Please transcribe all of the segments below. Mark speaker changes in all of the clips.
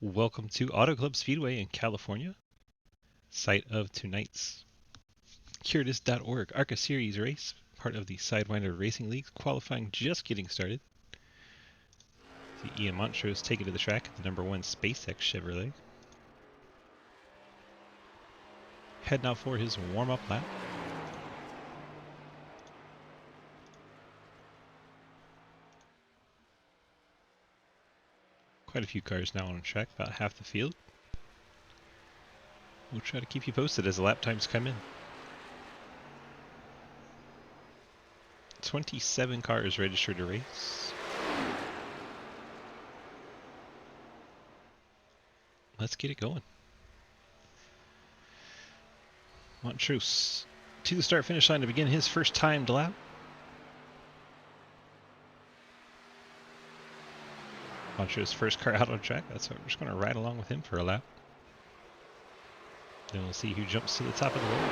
Speaker 1: Welcome to Auto Club Speedway in California, site of tonight's Curious.org ARCA Series race, part of the Sidewinder Racing League, qualifying just getting started. The Ian Montrose taking to the track at the number 1 SpaceX Chevrolet. Heading out for his warm-up lap. Quite a few cars now on track, about half the field. We'll try to keep you posted as the lap times come in. 27 cars registered to race. Let's get it going. Montrose to the start-finish line to begin his first timed lap. Montrose's first car out on track, that's why we're just going to ride along with him for a lap. Then we'll see who jumps to the top of the road.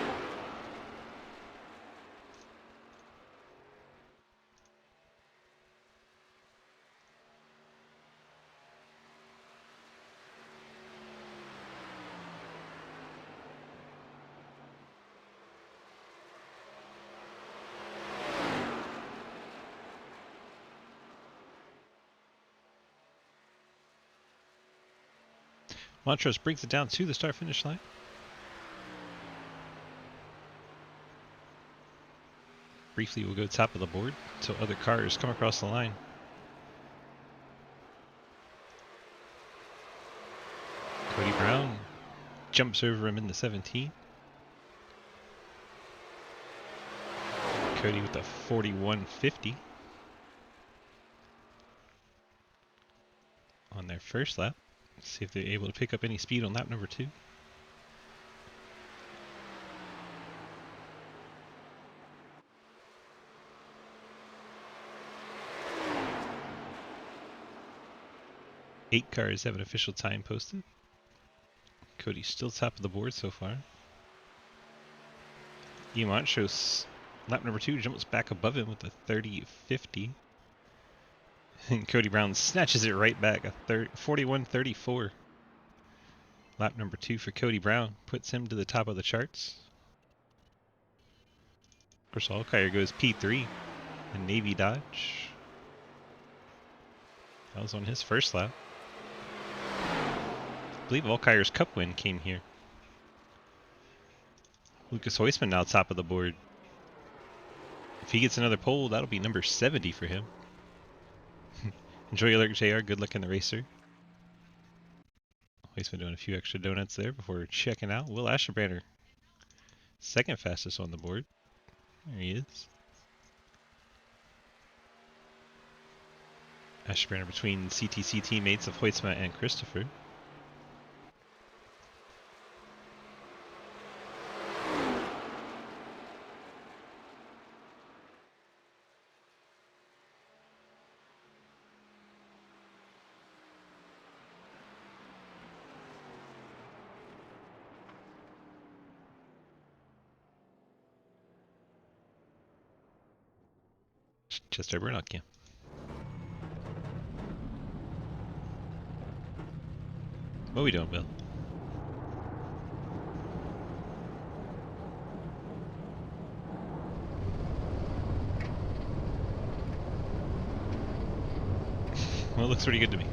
Speaker 1: Montrose brings it down to the start-finish line. Briefly, we'll go top of the board until other cars come across the line. Cody Brown jumps over him in the 17. Cody with the 41.50 on their first lap. Let's see if they're able to pick up any speed on lap number 2. Eight cars have an official time posted. Cody's still top of the board so far. Ian Montrose, lap number 2, jumps back above him with a 30.50. And Cody Brown snatches it right back, a 41.34. Lap number 2 for Cody Brown puts him to the top of the charts. Of course, Allkyer goes P3 in Navy Dodge. That was on his first lap. I believe Allkyer's Cup win came here. Lucas Heusman now top of the board. If he gets another pole, that'll be number 70 for him. Enjoy your lurk, JR. Good luck in the racer. Heusman doing a few extra donuts there before checking out. Will Asherbrander, second fastest on the board. There he is. Asherbrander between CTC teammates of Heusma and Christopher. Just over knock you. What are we doing, Bill? Well, it looks pretty good to me.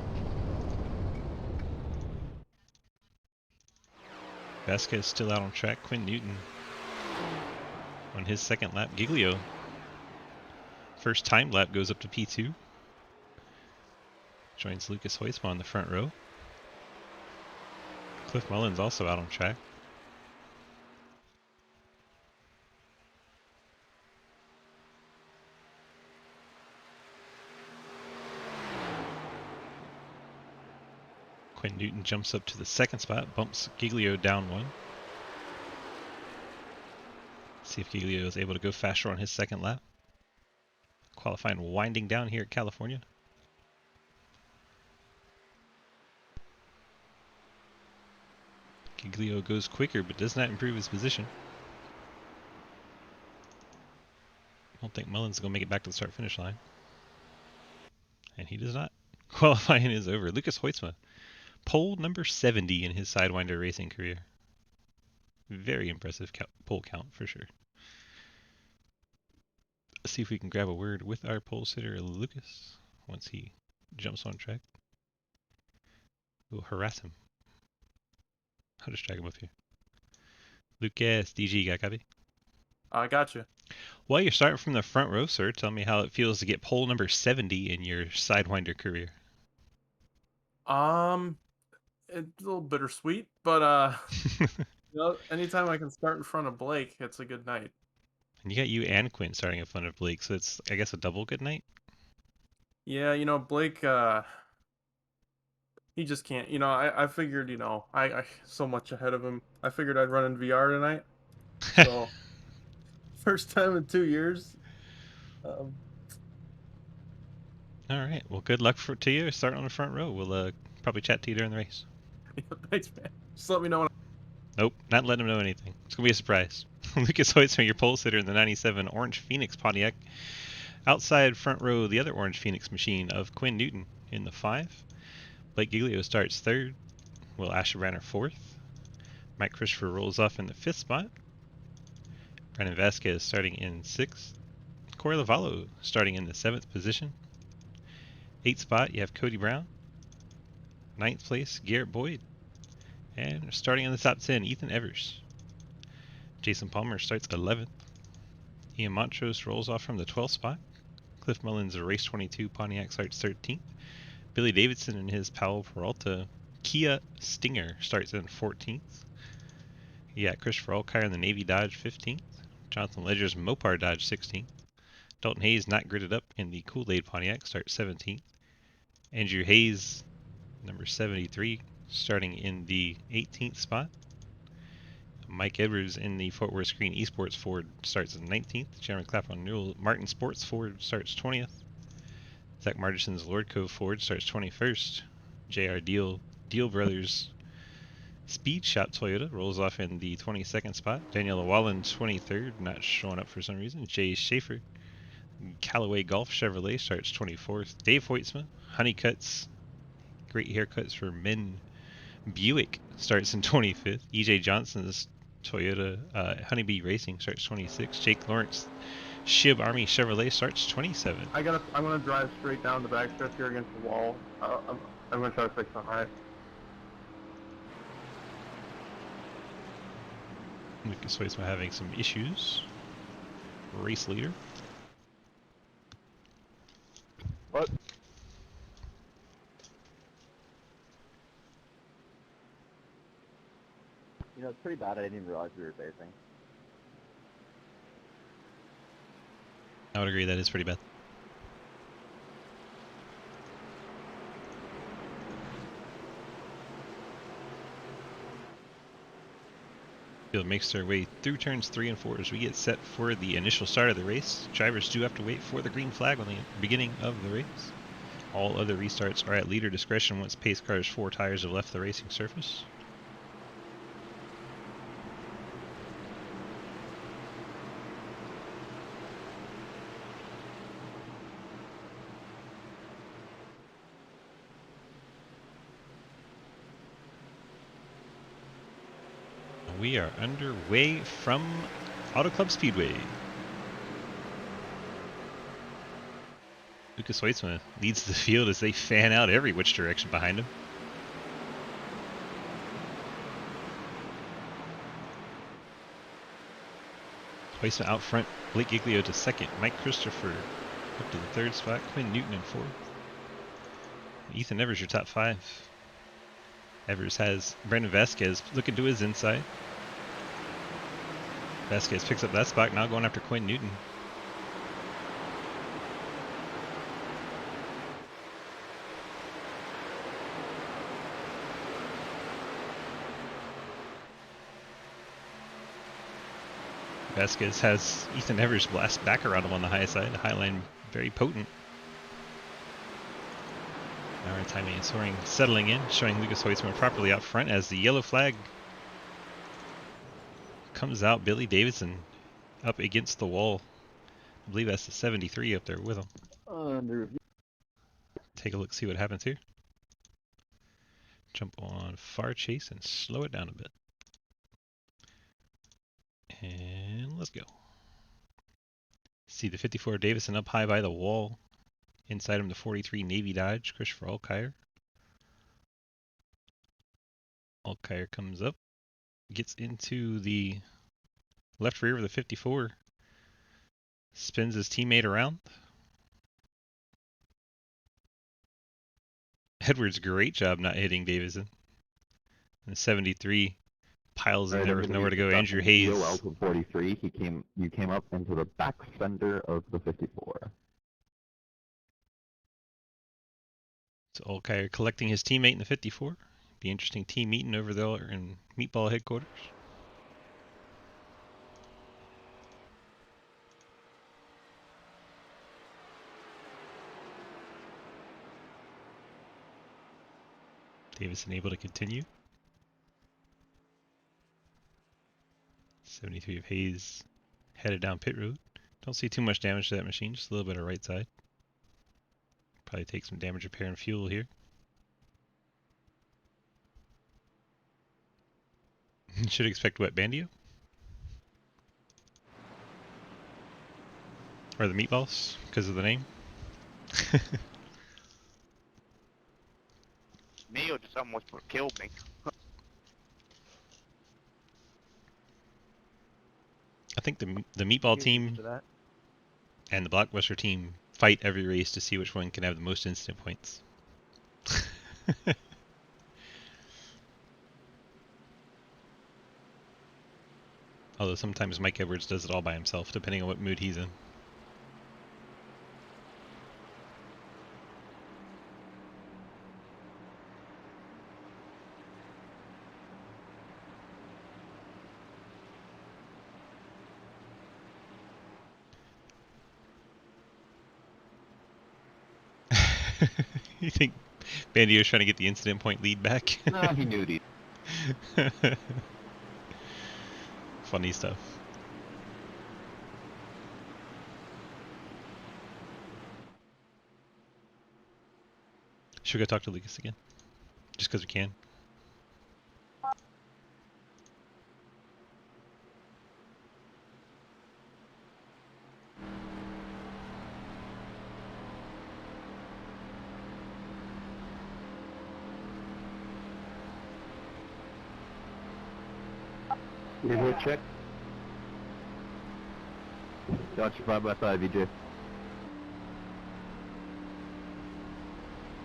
Speaker 1: Vasquez still out on track. Quinn Newton on his second lap. Giglio, first time lap, goes up to P2. Joins Lucas Heusma on the front row. Cliff Mullins also out on track. Quinn Newton jumps up to the second spot, bumps Giglio down one. See if Giglio is able to go faster on his second lap. Qualifying winding down here at California. Giglio goes quicker but does not improve his position. I don't think Mullins is going to make it back to the start-finish line. And he does not. Qualifying is over. Lucas Heusma Pole number 70 in his Sidewinder racing career. Very impressive pole count for sure. Let's see if we can grab a word with our pole sitter Lucas once he jumps on track. We'll harass him. I'll just drag him up here. Lucas, DG, got copy?
Speaker 2: I got you.
Speaker 1: Well, you're starting from the front row, sir. Tell me how it feels to get pole number 70 in your Sidewinder career.
Speaker 2: It's a little bittersweet, but anytime I can start in front of Blake, it's a good night.
Speaker 1: And you got you and Quinn starting in front of Blake, so it's, I guess, a double good night?
Speaker 2: Yeah, Blake, he just can't. I figured, I so much ahead of him. I figured I'd run in VR tonight. So first time in 2 years. Um,
Speaker 1: All right. Well, good luck to you. Start on the front row. We'll probably chat to you during the race.
Speaker 2: thanks, man. Just let me know when.
Speaker 1: Nope, not letting him know anything. It's gonna be a surprise. Lucas Hoytsman, your pole sitter in the '97 Orange Phoenix Pontiac. Outside front row, the other Orange Phoenix machine of Quinn Newton in the 5. Blake Giglio starts 3rd. Will Asher 4th. Mike Christopher rolls off in the 5th spot. Brennan Vasquez starting in 6th. Corey Lavallo starting in the 7th position. 8th spot, you have Cody Brown. 9th place, Garrett Boyd. And starting in the top 10, Ethan Evers. Jason Palmer starts 11th. Ian Montrose rolls off from the 12th spot. Cliff Mullins, a race 22 Pontiac, starts 13th. Billy Davidson and his Powell Peralta Kia Stinger starts in 14th. You got Christopher Alkire in the Navy Dodge 15th. Jonathan Ledger's Mopar Dodge 16th. Dalton Hayes not gridded up in the Kool-Aid Pontiac starts 17th. Andrew Hayes, number 73, starting in the 18th spot. Mike Edwards in the Fort Worth Screen Esports Ford starts in 19th. Jeremy Clapham Newell Martin Sports Ford starts 20th. Zach Martinson's Lord Cove Ford starts 21st. JR Deal Brothers Speed Shop Toyota rolls off in the 22nd spot. Daniela Wallen 23rd, not showing up for some reason. Jay Schaefer Callaway Golf Chevrolet starts 24th. Dave Hoytsma Honeycuts, great haircuts for men. Buick starts in 25th. EJ Johnson's Toyota Honeybee Racing starts 26th. Jake Lawrence Shib Army Chevrolet starts 27th.
Speaker 2: I'm gonna drive straight down the backstretch here against the wall. I'm gonna try to fix something right.
Speaker 1: Lucas Hoytsma having some issues. Race leader.
Speaker 2: What?
Speaker 3: It's pretty bad. I didn't even realize we were racing.
Speaker 1: I would agree that is pretty bad. Field makes their way through turns 3 and 4 as we get set for the initial start of the race. Drivers do have to wait for the green flag on the beginning of the race. All other restarts are at leader discretion once pace cars' 4 tires have left the racing surface. We are underway from Auto Club Speedway. Lucas Hoytsma leads the field as they fan out every which direction behind him. Hoytsma out front, Blake Giglio to 2nd, Mike Christopher up to the 3rd spot, Quinn Newton in 4th. Ethan Evers your top 5. Evers has Brendan Vasquez looking to his inside. Vasquez picks up that spot, now going after Quinn Newton. Vasquez has Ethan Evers blast back around him on the high side. The high line very potent. Now our timing and soaring settling in, showing Lucas Hoytsma properly out front as the yellow flag comes out. Billy Davidson up against the wall. I believe that's the 73 up there with him. Take a look, see what happens here. Jump on far chase and slow it down a bit. And let's go. See the 54 Davison up high by the wall. Inside him the 43 Navy Dodge, Christopher Alkire. Alkire comes up, gets into the left rear of the 54, spins his teammate around. Edwards, great job not hitting Davison. And 73 piles in there with nowhere to go. Andrew Hayes.
Speaker 3: DOL to 43. You came up into the back fender of the 54.
Speaker 1: So Alkire collecting his teammate in the 54. Be interesting team meeting over there in Meatball headquarters. Davison able to continue. 73 of Hayes headed down pit road. Don't see too much damage to that machine, just a little bit of right side. Probably take some damage repair and fuel here. Should expect wet bandio. Or the meatballs, because of the name.
Speaker 4: Neil just almost killed me.
Speaker 1: I think the meatball team and the Blockbuster team fight every race to see which one can have the most instant points. Although sometimes Mike Edwards does it all by himself, depending on what mood he's in. You think Bandio's trying to get the incident point lead back?
Speaker 3: No, he knew it.
Speaker 1: Funny stuff. Should we go talk to Lucas again? Just because we can.
Speaker 3: Neighborhood check. Got you 5x5, VJ.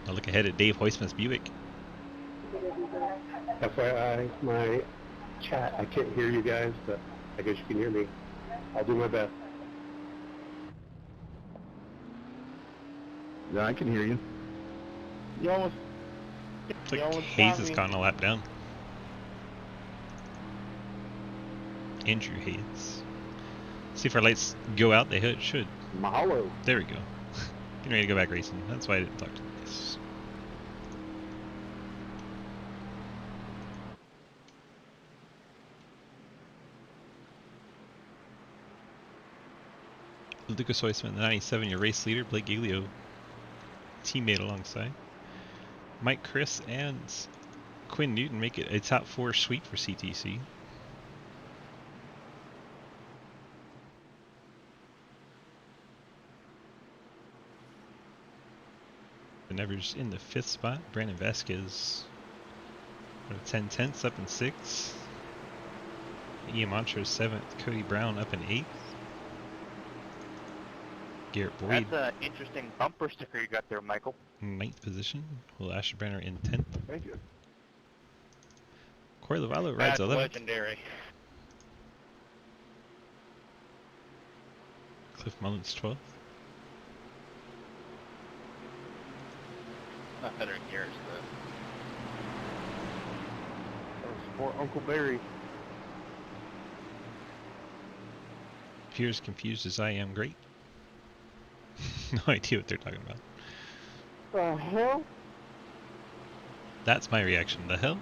Speaker 1: I'll look ahead at Dave Hoisman's Buick.
Speaker 5: FYI, my chat, I can't hear you guys, but I guess you can hear me. I'll do my best.
Speaker 3: Yeah, I can hear you.
Speaker 4: You almost.
Speaker 1: Looks like Hayes has gone a lap down. Andrew Hayes. See if our lights go out. They should.
Speaker 3: Mahalo.
Speaker 1: There we go. Getting ready to go back racing. That's why I didn't talk to Lucas. Lucas Hoisman, the 97, your race leader. Blake Giglio, teammate alongside. Mike Chris and Quinn Newton make it a top 4 sweep for CTC. Nevers in the 5th spot. Brandon Vasquez 10 tenths up in 6th. Ian Montrose 7th. Cody Brown up in 8th. Garrett Boyd.
Speaker 4: That's an interesting bumper sticker you got there, Michael.
Speaker 1: 9th position. Will Asherbrenner in 10th.
Speaker 3: Thank you.
Speaker 1: Corey Lavallo rides
Speaker 4: That's
Speaker 1: 11th.
Speaker 4: legendary.
Speaker 1: Cliff Mullins 12th.
Speaker 4: Not better than yours, though. Support Uncle Barry.
Speaker 1: If you're as confused as I am, great. No idea what they're talking about.
Speaker 5: The hell?
Speaker 1: That's my reaction. The hell?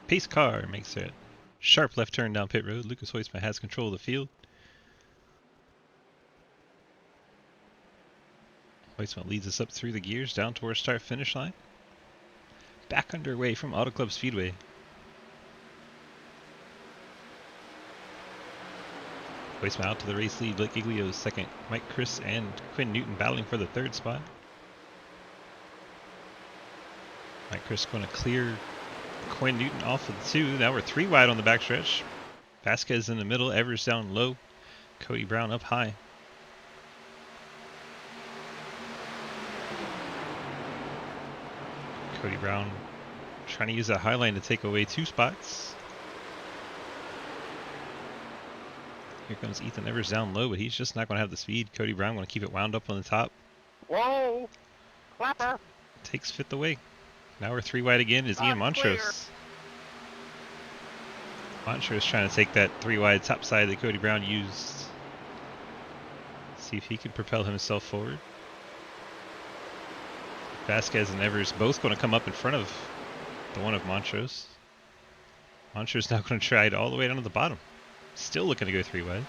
Speaker 1: Pace car makes it. Sharp left turn down pit road. Lucas Hoisman has control of the field. Weissman leads us up through the gears, down towards start-finish line. Back underway from Auto Club Speedway. Weissman out to the race lead. Blake Giglio's second. Mike Chris and Quinn Newton battling for the third spot. Mike Chris going to clear Quinn Newton off of the 2. Now we're 3 wide on the backstretch. Vasquez in the middle. Evers down low. Cody Brown up high. Cody Brown trying to use that high line to take away 2 spots. Here comes Ethan Evers down low, but he's just not going to have the speed. Cody Brown going to keep it wound up on the top.
Speaker 4: Whoa! Clapper!
Speaker 1: Takes 5th away. Now we're 3 wide again is Ian Montrose. Montrose trying to take that 3 wide top side that Cody Brown used. See if he can propel himself forward. Vasquez and Evers both going to come up in front of the one of Montrose. Montrose now going to try it all the way down to the bottom. Still looking to go 3 wide.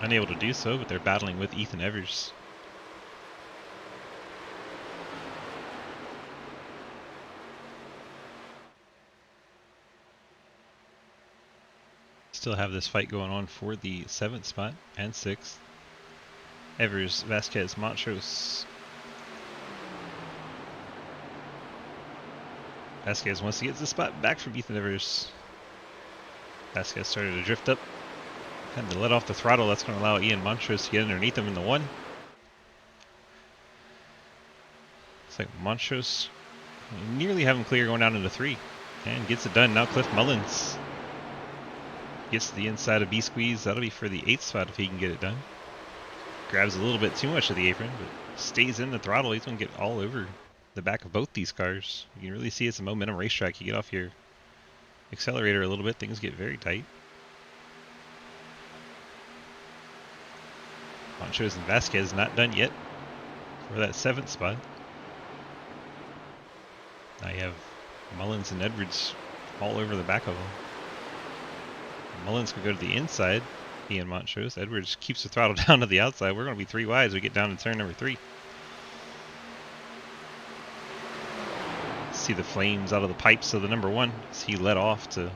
Speaker 1: Unable to do so, but they're battling with Ethan Evers. Still have this fight going on for the 7th spot and 6th. Evers, Vasquez, Montrose. Vasquez wants to get the spot back from Ethan Evers. Vasquez started to drift up. Had to let off the throttle. That's going to allow Ian Montrose to get underneath him in the 1. Looks like Montrose nearly have him clear going down into 3. And gets it done. Now Cliff Mullins gets to the inside of B-Squeeze. That'll be for the 8th spot if he can get it done. Grabs a little bit too much of the apron, but stays in the throttle. He's going to get all over the back of both these cars. You can really see it's a momentum racetrack. You get off your accelerator a little bit, things get very tight. Montrose and Vasquez not done yet for that 7th spot. Now you have Mullins and Edwards all over the back of them. Mullins can go to the inside. Ian Montrose. Edwards keeps the throttle down to the outside. We're going to be 3 wide as we get down to turn number 3. See the flames out of the pipes of the number 1 as he let off to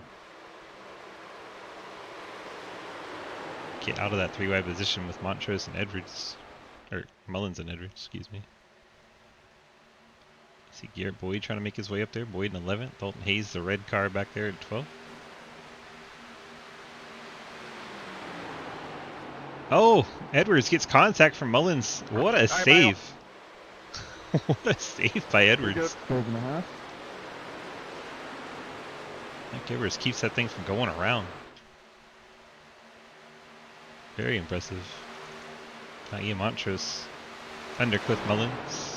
Speaker 1: get out of that 3 wide position with Montrose and Edwards. Or Mullins and Edwards, excuse me. See Garrett Boyd trying to make his way up there. Boyd in 11th. Dalton Hayes, the red car back there at 12th. Oh, Edwards gets contact from Mullins. What a save. What a save by Edwards.
Speaker 3: 12.5.
Speaker 1: Mike Edwards keeps that thing from going around. Very impressive. Now Ian Montrose under Cliff Mullins.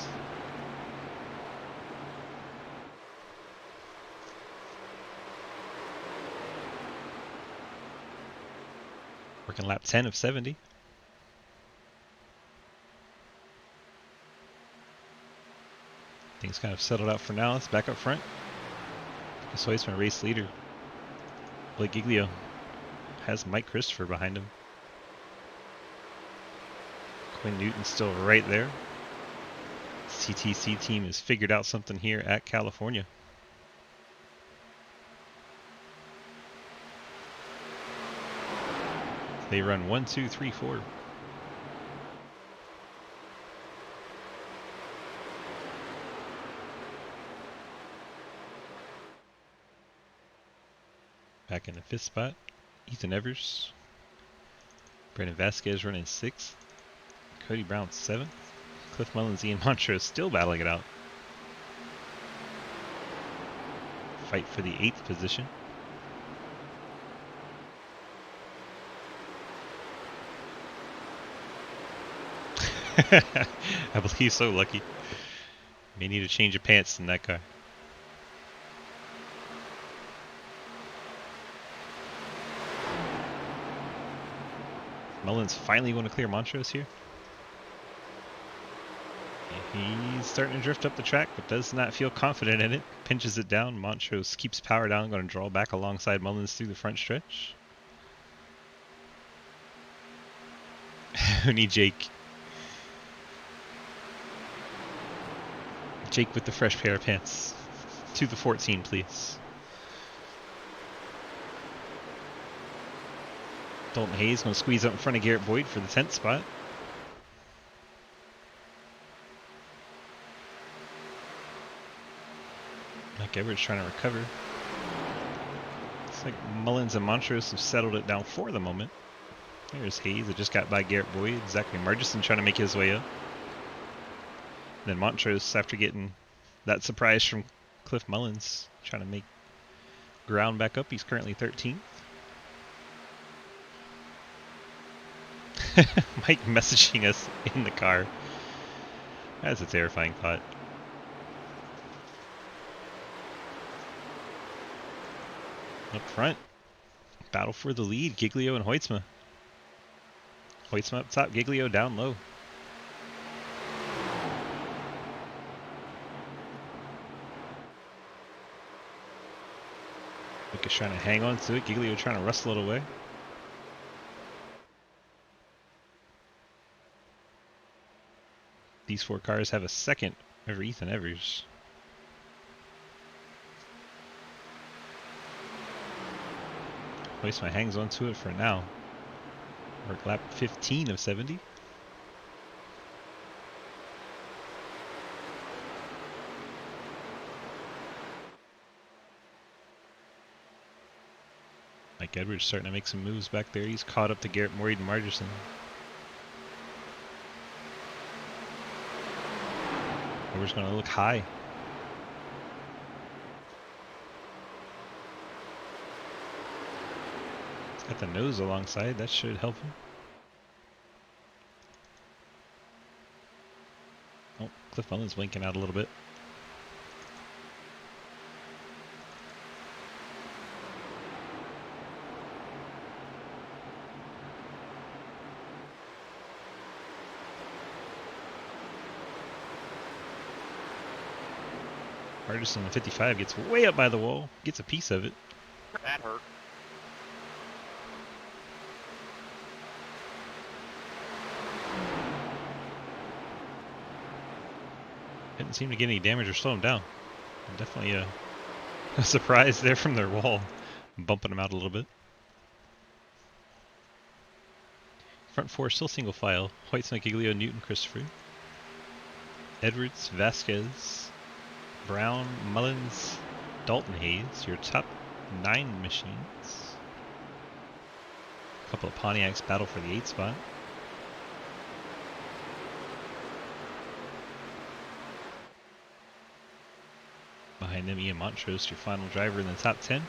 Speaker 1: Working lap 10 of 70. Things kind of settled out for now. Let's back up front. So he's my race leader. Blake Giglio has Mike Christopher behind him. Quinn Newton still right there. CTC team has figured out something here at California. They run 1, 2, 3, 4. Back in the 5th spot, Ethan Evers. Brandon Vasquez running 6th. Cody Brown 7th. Cliff Mullins, Ian Montrose still battling it out. Fight for the 8th position. I believe he's so lucky. May need a change of pants in that car. Mullins finally going to clear Montrose here. He's starting to drift up the track, but does not feel confident in it. Pinches it down. Montrose keeps power down, going to draw back alongside Mullins through the front stretch. Tony Jake. Jake with the fresh pair of pants. To the 14, please. Dalton Hayes going to squeeze up in front of Garrett Boyd for the 10th spot. Mike Edwards trying to recover. Looks like Mullins and Montrose have settled it down for the moment. There's Hayes that just got by Garrett Boyd. Zachary Margison trying to make his way up. And then Montrose, after getting that surprise from Cliff Mullins, trying to make ground back up. He's currently 13th. Mike messaging us in the car. That's a terrifying thought. Up front, battle for the lead, Giglio and Hoytsma. Hoytsma up top, Giglio down low. Lucas trying to hang on to it, Giglio trying to wrestle it away. These 4 cars have a second over Ethan Evers. Hoytsma hangs on to it for now. We're at lap 15 of 70. Mike Edwards starting to make some moves back there. He's caught up to Garrett Boyd and Margerson. Edwards going to look high. He's got the nose alongside. That should help him. Oh, Cliff Mullins blinking out a little bit. Margerson in 55 gets way up by the wall, gets a piece of it.
Speaker 4: That hurt.
Speaker 1: Didn't seem to get any damage or slow him down. Definitely a surprise there from their wall, bumping them out a little bit. Front 4 still single file. Hoytsma, Giglio, Newton, Christopher. Edwards, Vasquez, Brown, Mullins, Dalton Hayes, your top 9 machines. A couple of Pontiacs battle for the 8th spot. Behind them, Ian Montrose, your final driver in the top 10.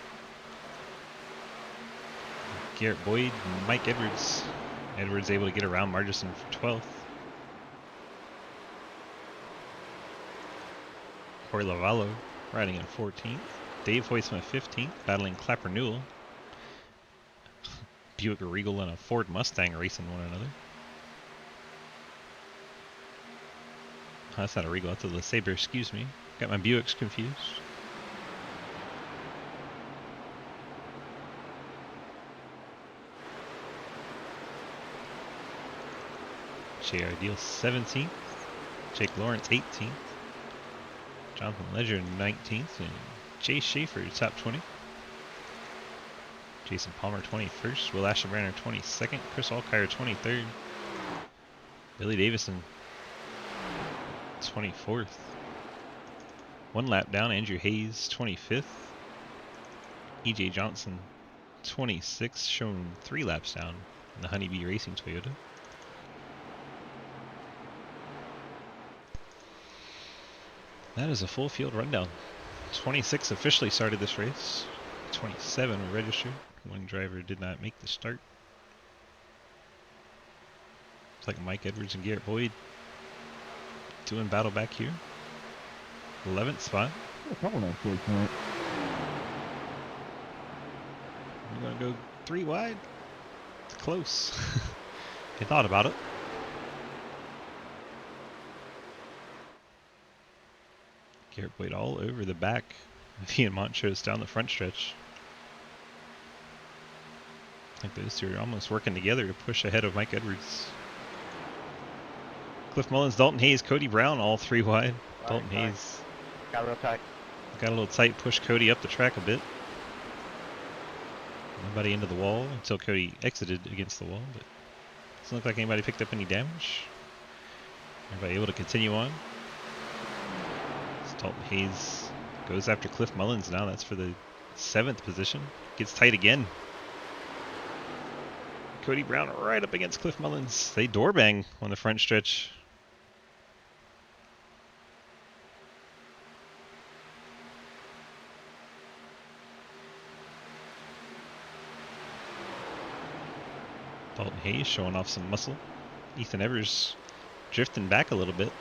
Speaker 1: Garrett Boyd and Mike Edwards. Edwards able to get around Margerson for 12th. Corey Lavallo riding in 14th. Dave Hoytsma 15th, battling Clapper Newell. Buick Regal and a Ford Mustang racing one another. Oh, that's not a Regal, that's a LeSabre, excuse me. Got my Buicks confused. J.R. Deal 17th. Jake Lawrence 18th. Jonathan Ledger 19th. And Jay Schaefer top 20. Jason Palmer 21st. Will Ashenbrenner 22nd. Chris Alkire 23rd. Billy Davison 24th. 1 lap down, Andrew Hayes 25th. EJ Johnson 26th, shown 3 laps down in the Honeybee Racing Toyota. That is a full field rundown. 26 officially started this race. 27 were registered. 1 driver did not make the start. Looks like Mike Edwards and Garrett Boyd doing battle back here. 11th spot.
Speaker 3: A couple nice days tonight.
Speaker 1: We're going to go 3 wide. It's close. They thought about it. Garrett Boyd all over the back of Ian Montrose down the front stretch. I think those two are almost working together to push ahead of Mike Edwards. Cliff Mullins, Dalton Hayes, Cody Brown, all 3 wide. Dalton
Speaker 4: Sorry.
Speaker 1: Hayes
Speaker 4: Got real tight.
Speaker 1: got a little tight, pushed Cody up the track a bit. Nobody into the wall until Cody exited against the wall, but doesn't look like anybody picked up any damage. Everybody able to continue on. So Dalton Hayes goes after Cliff Mullins now. That's for the 7th position. Gets tight again. Cody Brown right up against Cliff Mullins. They door bang on the front stretch. Dalton Hayes showing off some muscle. Ethan Evers drifting back a little bit.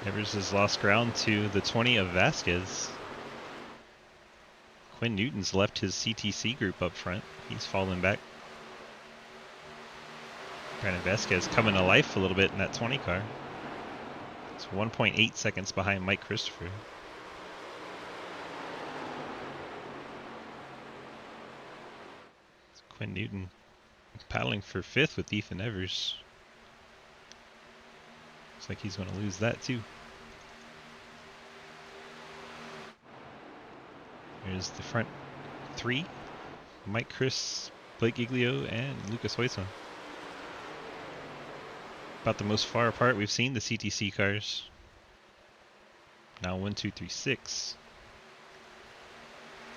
Speaker 1: Evers has lost ground to the 20 of Vasquez. Quinn Newton's left his CTC group up front. He's fallen back. Brandon Vasquez coming to life a little bit in that 20 car. It's 1.8 seconds behind Mike Christopher. It's Quinn Newton paddling for 5th with Ethan Evers. Looks like he's going to lose that too. Here's the front 3. Mike Chris, Blake Giglio, and Lucas Hoytsma. About the most far apart we've seen the CTC cars. Now 1, 2, 3, 6.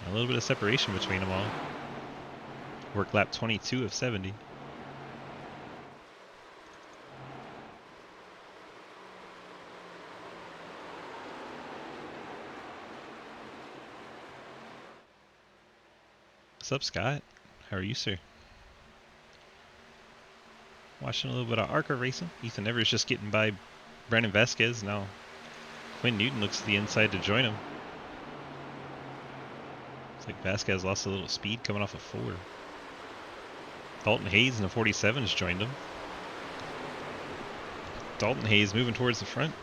Speaker 1: A little bit of separation between them all. Work lap 22 of 70. What's up, Scott? How are you, sir? Watching a little bit of ARCA racing. Ethan Evers just getting by Brandon Vasquez. Now Quinn Newton looks to the inside to join him. Looks like Vasquez lost a little speed coming off of 4. Dalton Hayes in the 47 has joined him. Dalton Hayes moving towards the front.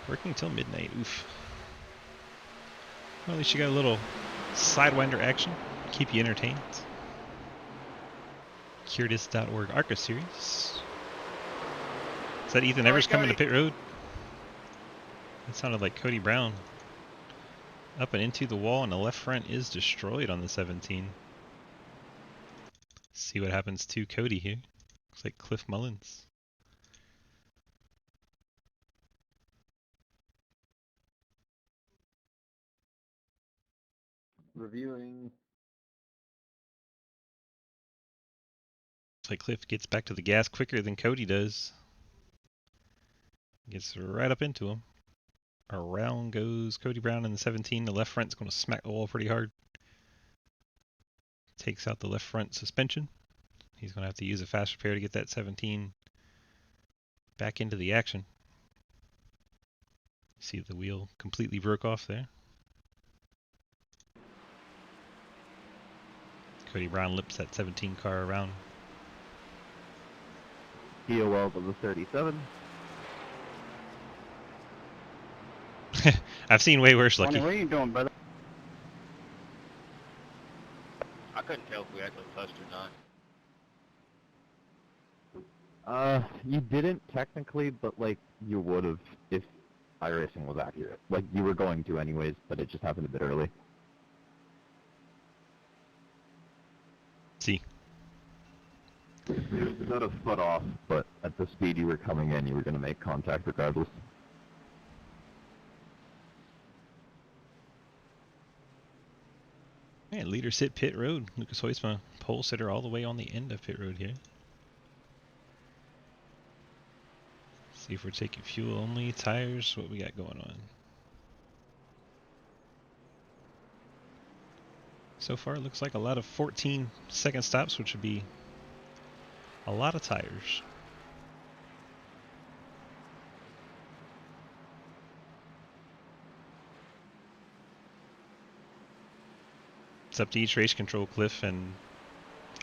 Speaker 1: Working till midnight. Oof. Well, at least you got a little sidewinder action. Keep you entertained. Curtis.org ARCA series. Is that Ethan Evers coming to pit road? That sounded like Cody Brown. Up and into the wall, and the left front is destroyed on the 17. See what happens to Cody here. Looks like Cliff Mullins.
Speaker 3: Reviewing.
Speaker 1: Looks like Cliff gets back to the gas quicker than Cody does. Gets right up into him. Around goes Cody Brown in the 17. The left front's going to smack the wall pretty hard. Takes out the left front suspension. He's going to have to use a fast repair to get that 17 back into the action. See the wheel completely broke off there. Cody Brown lips that 17 car around.
Speaker 3: POL to the 37.
Speaker 1: I've seen way worse, Lucky.
Speaker 4: What are you doing, brother? I couldn't tell if we actually touched or not.
Speaker 3: You didn't technically, but like you would have if iRacing was accurate. Like you were going to anyways, but it just happened a bit early.
Speaker 1: See.
Speaker 3: It was about a foot off, but at the speed you were coming in, you were going to make contact regardless.
Speaker 1: Man, leaders hit pit road. Lucas Hoytsma, pole sitter all the way on the end of pit road here. See if we're taking fuel only, tires, what we got going on. So far, it looks like a lot of 14-second stops, which would be a lot of tires. It's up to each race control, Cliff, and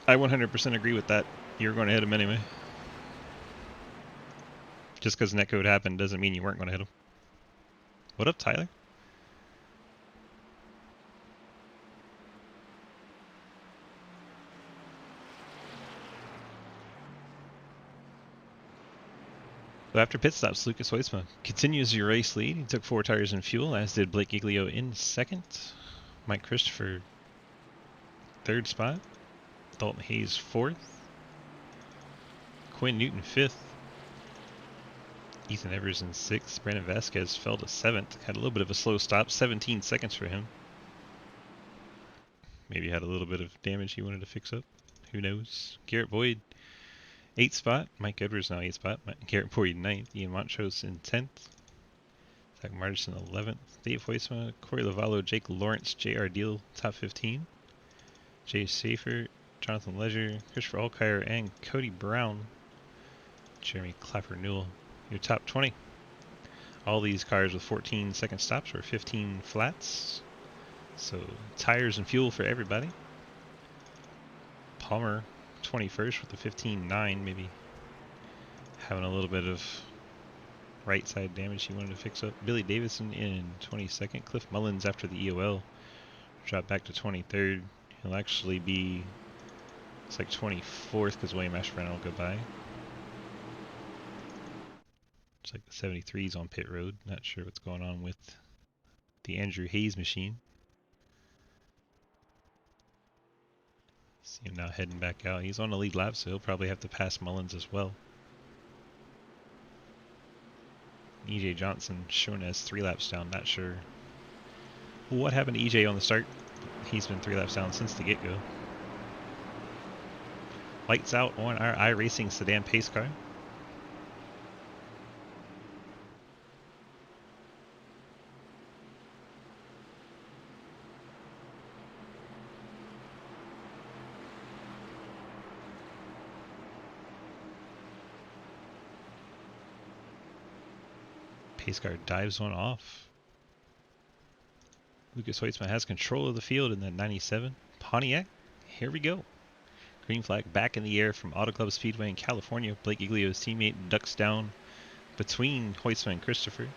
Speaker 1: I 100% agree with that. You're going to hit him anyway. Just because netcode happened doesn't mean you weren't going to hit him. What up, Tyler? So after pit stops, Lucas Hoisma continues your race lead. He took 4 tires and fuel, as did Blake Giglio in second. Mike Christopher, 3rd spot. Dalton Hayes, 4th. Quinn Newton, 5th. Ethan Evers in 6th. Brandon Vasquez fell to 7th. Had a little bit of a slow stop, 17 seconds for him. Maybe had a little bit of damage he wanted to fix up. Who knows? Garrett Boyd, 8th spot. Mike Edwards now 8th spot. Garrett Boyd 9th. Ian Montrose in 10th. Zach Martinson 11th. Dave Hoisma, Corey Lavallo, Jake Lawrence, J.R. Deal, top 15. Jay Schaefer, Jonathan Ledger, Christopher Alkire, and Cody Brown. Jeremy Clapper Newell, your top 20. All these cars with 14-second stops or 15 flats. So tires and fuel for everybody. Palmer, 21st with a 15.9, maybe having a little bit of right side damage he wanted to fix up. Billy Davison in 22nd. Cliff Mullins after the EOL dropped back to 23rd. He'll actually be, it's like 24th because William Ashburn will go by. It's like the 73's on pit road. Not sure what's going on with the Andrew Hayes machine. See him now heading back out. He's on the lead lap, so he'll probably have to pass Mullins as well. EJ Johnson shown as 3 laps down. Not sure what happened to EJ on the start. He's been 3 laps down since the get-go. Lights out on our iRacing sedan pace car. Pace car dives one off. Lucas Hoitzman has control of the field in the 97 Pontiac. Here we go. Green flag back in the air from Auto Club Speedway in California. Blake Giglio's teammate ducks down between Hoitzman and Christopher.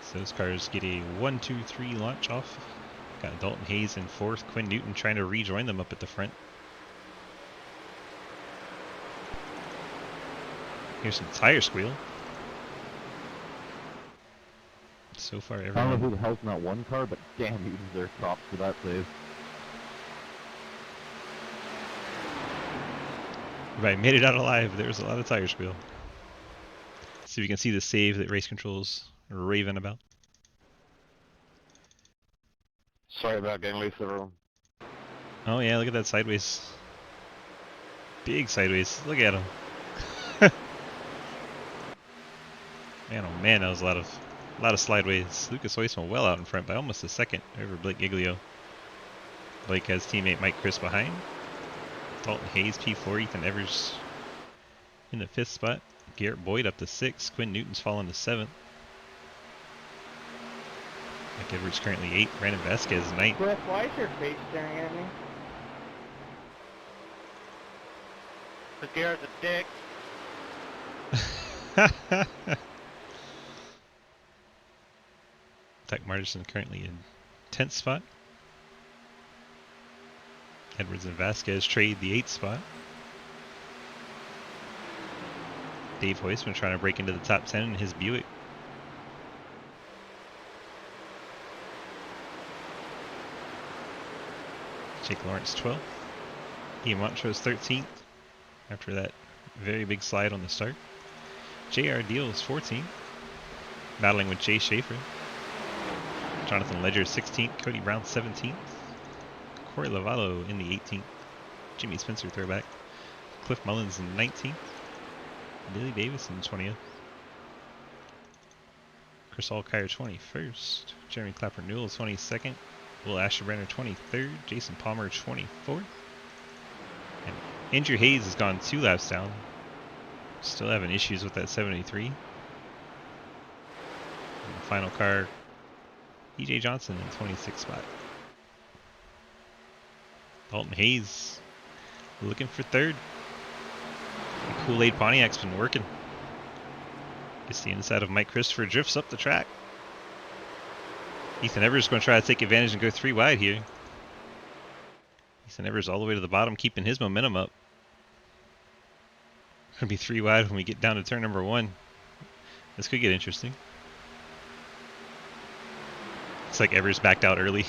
Speaker 1: So those cars get a 1-2-3 launch off. Got Dalton Hayes in 4th. Quinn Newton trying to rejoin them up at the front. Here's some tire squeal. So far,
Speaker 3: I don't
Speaker 1: everyone.
Speaker 3: know who the hell's in that one car, but damn, he deserves props for that save.
Speaker 1: Everybody made it out alive. There was a lot of tire squeal. See if you can see the save that Race Control's raving about.
Speaker 4: Sorry about getting loose, everyone.
Speaker 1: Oh yeah, look at that sideways. Big sideways. Look at him. Man, oh man, that was a lot of slideways. Lucas Hoisman well out in front by almost a second over Blake Giglio. Blake has teammate Mike Chris behind. Dalton Hayes P4, Ethan Evers in the 5th spot. Garrett Boyd up to 6th. Quinn Newton's fallen to 7th. Mike Edwards currently 8th. Brandon Vasquez 9th.
Speaker 4: Cliff, why is your face staring at me? The Garrett's a dick.
Speaker 1: Zach Martinson currently in 10th spot. Edwards and Vasquez trade the 8th spot. Dave Hoisman trying to break into the top 10 in his Buick. Jake Lawrence 12th. Ian Montrose 13th after that very big slide on the start. J.R. Deal is 14th, battling with Jay Schaefer. Jonathan Ledger 16th, Cody Brown 17th, Corey Lavallo in the 18th, Jimmy Spencer throwback, Cliff Mullins in 19th, Billy Davis in 20th, Chris Alkire 21st, Jeremy Clapper Newell 22nd, Will Asherbrenner 23rd, Jason Palmer 24th, and Andrew Hayes has gone 2 laps down. Still having issues with that 73. And the final car, EJ Johnson in 26th spot. Dalton Hayes looking for 3rd. The Kool-Aid Pontiac's been working. Gets the inside of Mike Christopher, drifts up the track. Ethan Evers going to try to take advantage and go 3 wide here. Ethan Evers all the way to the bottom, keeping his momentum up. Gonna be 3 wide when we get down to turn number 1. This could get interesting. It's like Evers backed out early.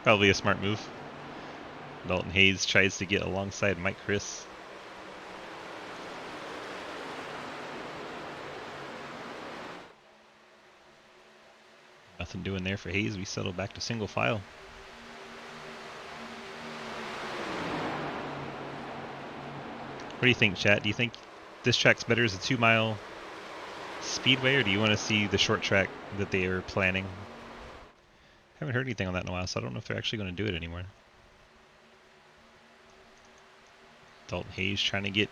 Speaker 1: Probably a smart move. Dalton Hayes tries to get alongside Mike Chris. Nothing doing there for Hayes. We settle back to single file. What do you think, chat? Do you think this track's better as a 2-mile speedway, or do you want to see the short track that they are planning? Haven't heard anything on that in a while, so I don't know if they're actually going to do it anymore. Dalton Hayes trying to get...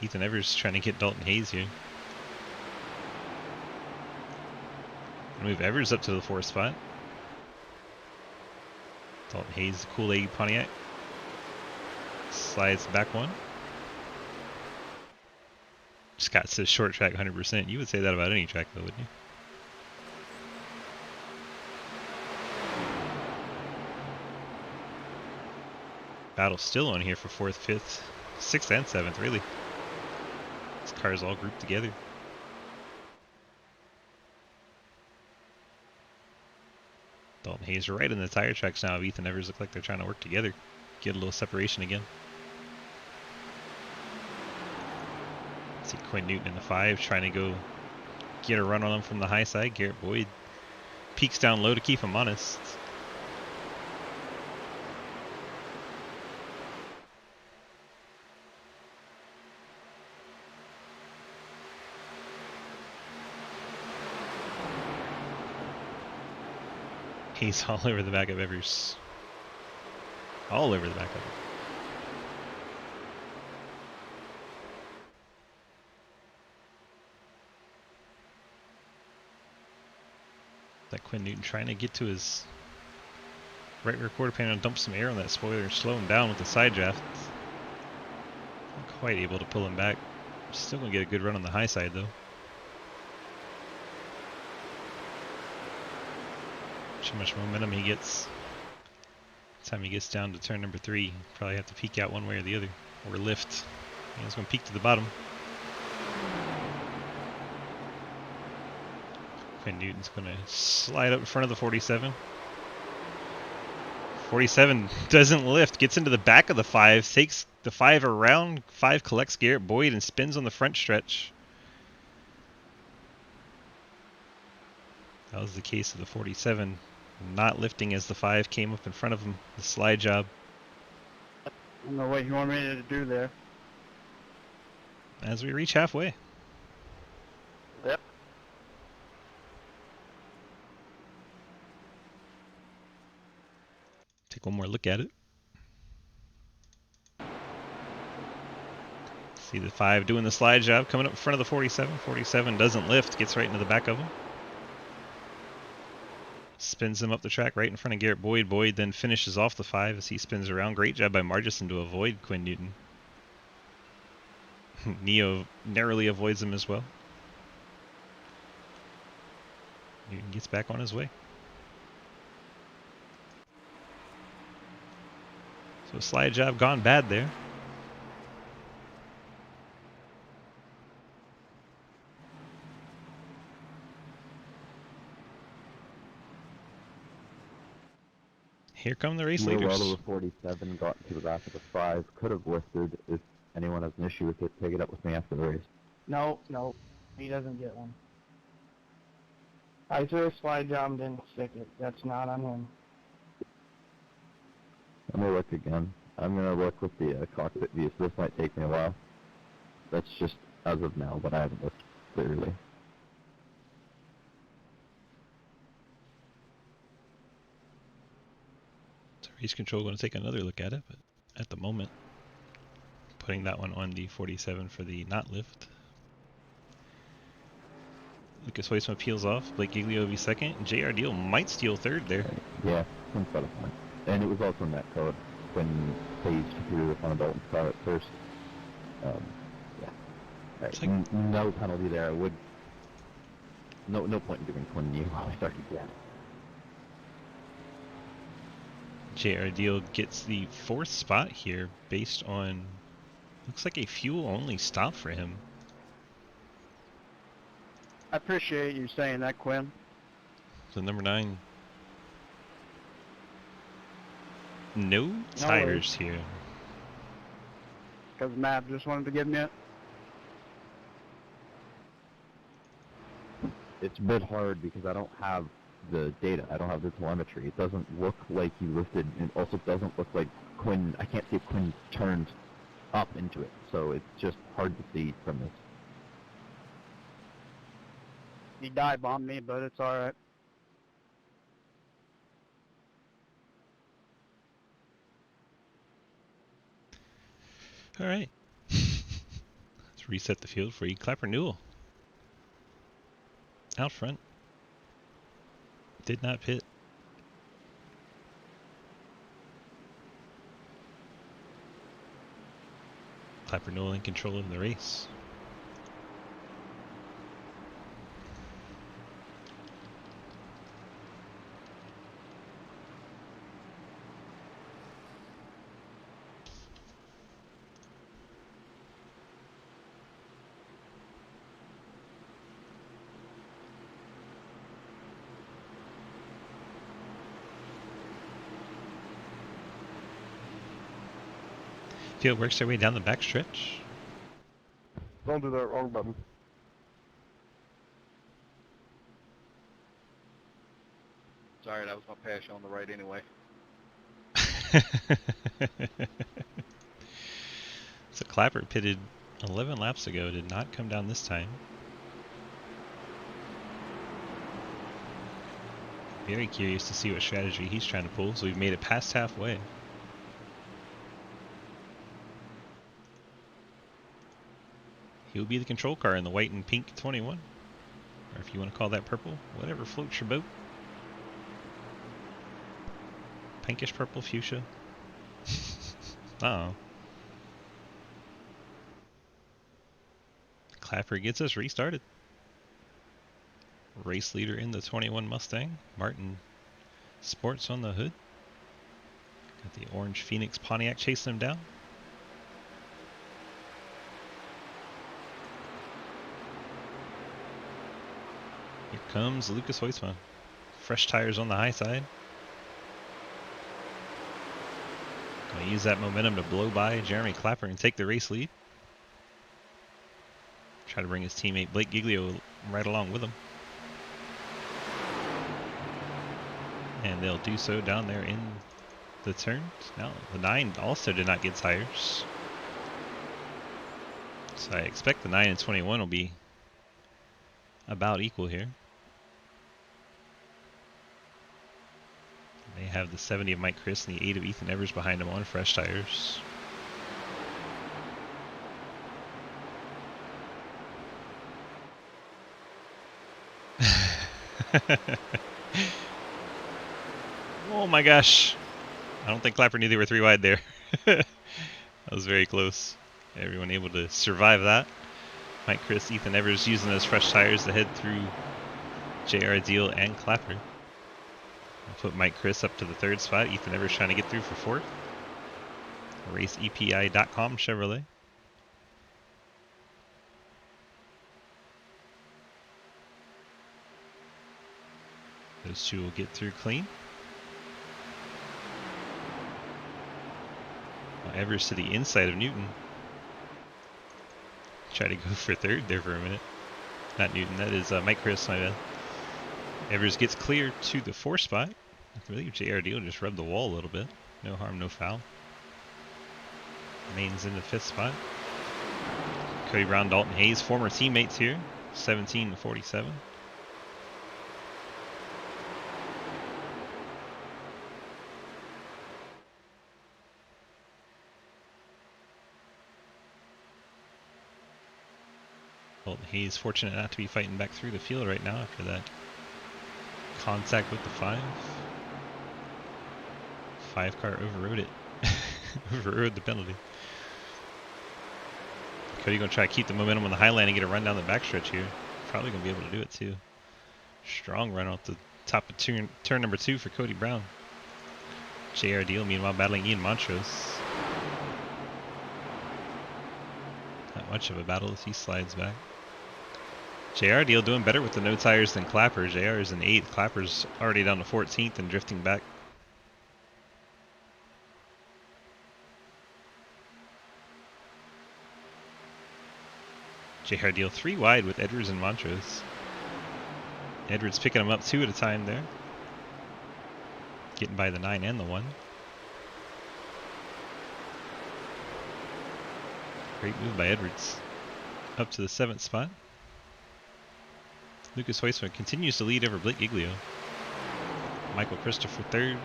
Speaker 1: Ethan Evers trying to get Dalton Hayes here. Move Evers up to the 4th spot. Dalton Hayes, Kool-Aid Pontiac. Slides back 1. Scott says short track 100%. You would say that about any track though, wouldn't you? Battle still on here for 4th, 5th, 6th, and 7th, really. These cars all grouped together. Dalton Hayes right in the tire tracks now. Ethan Evers look like they're trying to work together. Get a little separation again. See Quinn Newton in the 5 trying to go get a run on him from the high side. Garrett Boyd peeks down low to keep him honest. He's all over the back of Evers. All over the back of him. That Quinn Newton trying to get to his right rear quarter panel and dump some air on that spoiler and slow him down with the side draft. Not quite able to pull him back. Still gonna get a good run on the high side though. Too much momentum he gets. By the time he gets down to turn number 3, probably have to peek out one way or the other, or lift. He's gonna peek to the bottom. Quinn Newton's gonna slide up in front of the 47. 47 doesn't lift, gets into the back of the 5, takes the 5 around, 5 collects Garrett Boyd and spins on the front stretch. That was the case of the 47. Not lifting as the 5 came up in front of him. The slide job.
Speaker 4: I don't know what you want me to do there.
Speaker 1: As we reach halfway.
Speaker 4: Yep.
Speaker 1: Take one more look at it. See the 5 doing the slide job, coming up in front of the 47. 47 doesn't lift, gets right into the back of him. Spins him up the track right in front of Garrett Boyd. Boyd then finishes off the 5 as he spins around. Great job by Margison to avoid Quinn Newton. Neo narrowly avoids him as well. Newton gets back on his way. So slide job gone bad there. Here come the race leaders.
Speaker 3: The 47 got to the back of the 5. Could have lifted. If anyone has an issue with it, take it up with me after the race.
Speaker 4: No, he doesn't get one. I threw a slide job and didn't stick it. That's not on him.
Speaker 3: I'm gonna look again. I'm gonna look with the cockpit view, so this might take me a while. That's just as of now, but I haven't looked clearly.
Speaker 1: Race control going to take another look at it, but at the moment, putting that one on the 47 for the not lift. Lucas Hoisman peels off. Blake Giglio will be second. And JR Deal might steal third there.
Speaker 3: Yeah, Quinn's got a point. And it was also in that code when Hayes threw the front of Dalton's car at first. Yeah. Right.
Speaker 1: Like,
Speaker 3: no penalty there. I would. No point in giving Quinn New while we started again.
Speaker 1: JR Deal gets the 4th spot here based on Looks like a fuel-only stop for him.
Speaker 4: I appreciate you saying that, Quinn.
Speaker 1: So number 9. No
Speaker 4: No
Speaker 1: tires here.
Speaker 4: Because Matt just wanted to give me it.
Speaker 3: It's a bit hard because I don't have the data. I don't have the telemetry. It doesn't look like he lifted. It also doesn't look like Quinn. I can't see if Quinn turned up into it. So it's just hard to see from this.
Speaker 4: He dive bombed me, but it's alright.
Speaker 1: Alright. Let's reset the field for you. Clapper Newell. Out front. Did not pit. Clapper Newell in control of the race. Field works their way down the backstretch.
Speaker 5: Don't do that, wrong button.
Speaker 6: Sorry, that was my passion on the right anyway.
Speaker 1: So Clapper pitted 11 laps ago, did not come down this time. Very curious to see what strategy he's trying to pull, so we've made it past halfway. He'll be the control car in the white and pink 21. Or if you want to call that purple, whatever floats your boat. Pinkish purple fuchsia. Uh-oh. Clapper gets us restarted. Race leader in the 21 Mustang. Martin Sports on the hood. Got the orange Phoenix Pontiac chasing him down. Here comes Lucas Hoisma. Fresh tires on the high side. Gonna use that momentum to blow by Jeremy Clapper and take the race lead. Try to bring his teammate Blake Giglio right along with him. And they'll do so down there in the turns. Now, the 9 also did not get tires. So I expect the 9 and 21 will be about equal here. They have the 70 of Mike Chris and the 8 of Ethan Evers behind him on fresh tires. Oh my gosh. I don't think Clapper knew they were 3 wide there. That was very close. Everyone able to survive that. Mike Chris, Ethan Evers using those fresh tires to head through JR Deal and Clapper. I'll put Mike Chris up to the 3rd spot. Ethan Evers trying to get through for 4th. RaceEPI.com Chevrolet. Those 2 will get through clean. Evers to the inside of Newton. Try to go for 3rd there for a minute. Not Newton, that is Mike Chris, my bad. Evers gets clear to the 4th spot. I believe JR Deal just rubbed the wall a little bit. No harm, no foul. Main's in the 5th spot. Cody Brown, Dalton Hayes, former teammates here. 17 and 47. Dalton Hayes fortunate not to be fighting back through the field right now after that contact with the 5. 5 car overrode it. Overrode the penalty. Cody gonna try to keep the momentum on the high line and get a run down the backstretch here. Probably gonna be able to do it too. Strong run off the top of turn number 2 for Cody Brown. JR Deal meanwhile battling Ian Montrose. much of a battle as he slides back. JR Deal doing better with the no tires than Clapper. JR is in 8th. Clapper's already down to 14th and drifting back. JR Deal 3 wide with Edwards and Montrose. Edwards picking him up 2 at a time there. Getting by the 9 and the 1. Great move by Edwards. Up to the 7th spot. Lucas Heusman continues to lead over Blake Giglio. Michael Christopher 3rd.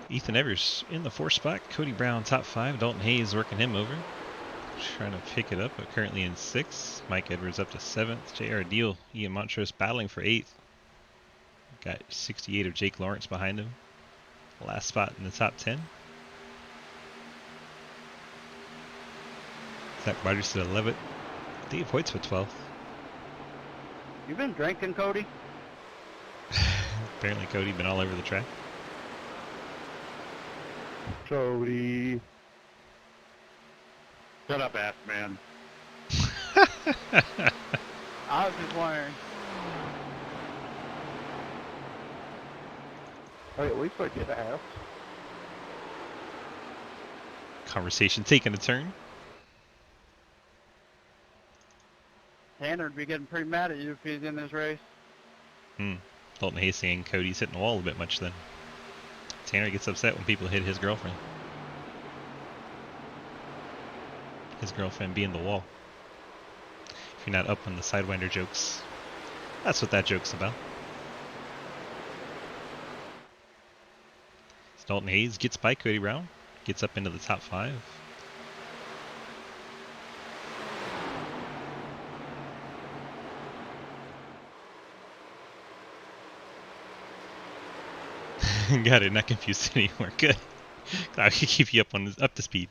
Speaker 1: Ethan Evers in the 4th spot. Cody Brown top 5. Dalton Hayes working him over. Trying to pick it up, but currently in 6th. Mike Edwards up to 7th. JR Deal, Ian Montrose battling for 8th. Got 68 of Jake Lawrence behind him. Last spot in the top 10. Zach Rogers at 11th. Dave Hoyt's with 12th.
Speaker 4: You been drinking, Cody?
Speaker 1: Apparently Cody been all over the track.
Speaker 4: Cody. Shut up, ass man. I was just wondering. Oh, at least I get a house.
Speaker 1: Conversation taking a turn.
Speaker 4: Tanner would be getting pretty mad at you if he's in this race.
Speaker 1: Dalton Hayes saying Cody's hitting the wall a bit much then. Tanner gets upset when people hit his girlfriend. His girlfriend being the wall. If you're not up on the Sidewinder jokes, that's what that joke's about. So Dalton Hayes gets by Cody Brown, gets up into the top 5. Got it, not confused anymore. Good. I could keep you up to speed.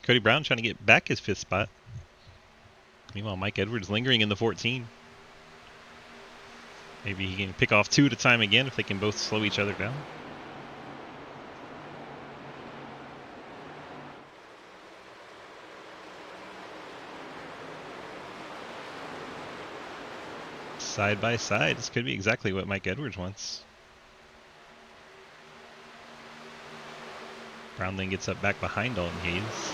Speaker 1: Cody Brown trying to get back his 5th spot. Meanwhile, Mike Edwards lingering in the 14. Maybe he can pick off 2 at a time again if they can both slow each other down. Side by side, this could be exactly what Mike Edwards wants. Brown then gets up back behind Dalton Hayes.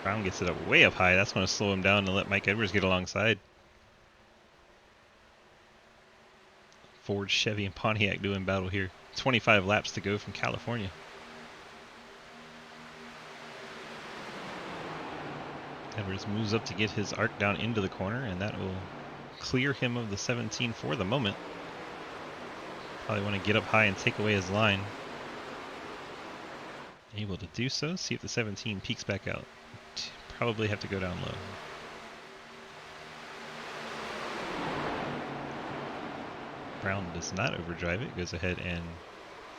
Speaker 1: Brown gets it up way up high. That's going to slow him down and let Mike Edwards get alongside. Ford, Chevy, and Pontiac doing battle here. 25 laps to go from California. Edwards moves up to get his arc down into the corner, and that will clear him of the 17 for the moment. Probably want to get up high and take away his line. Able to do so. See if the 17 peaks back out. Probably have to go down low. Brown does not overdrive it. Goes ahead and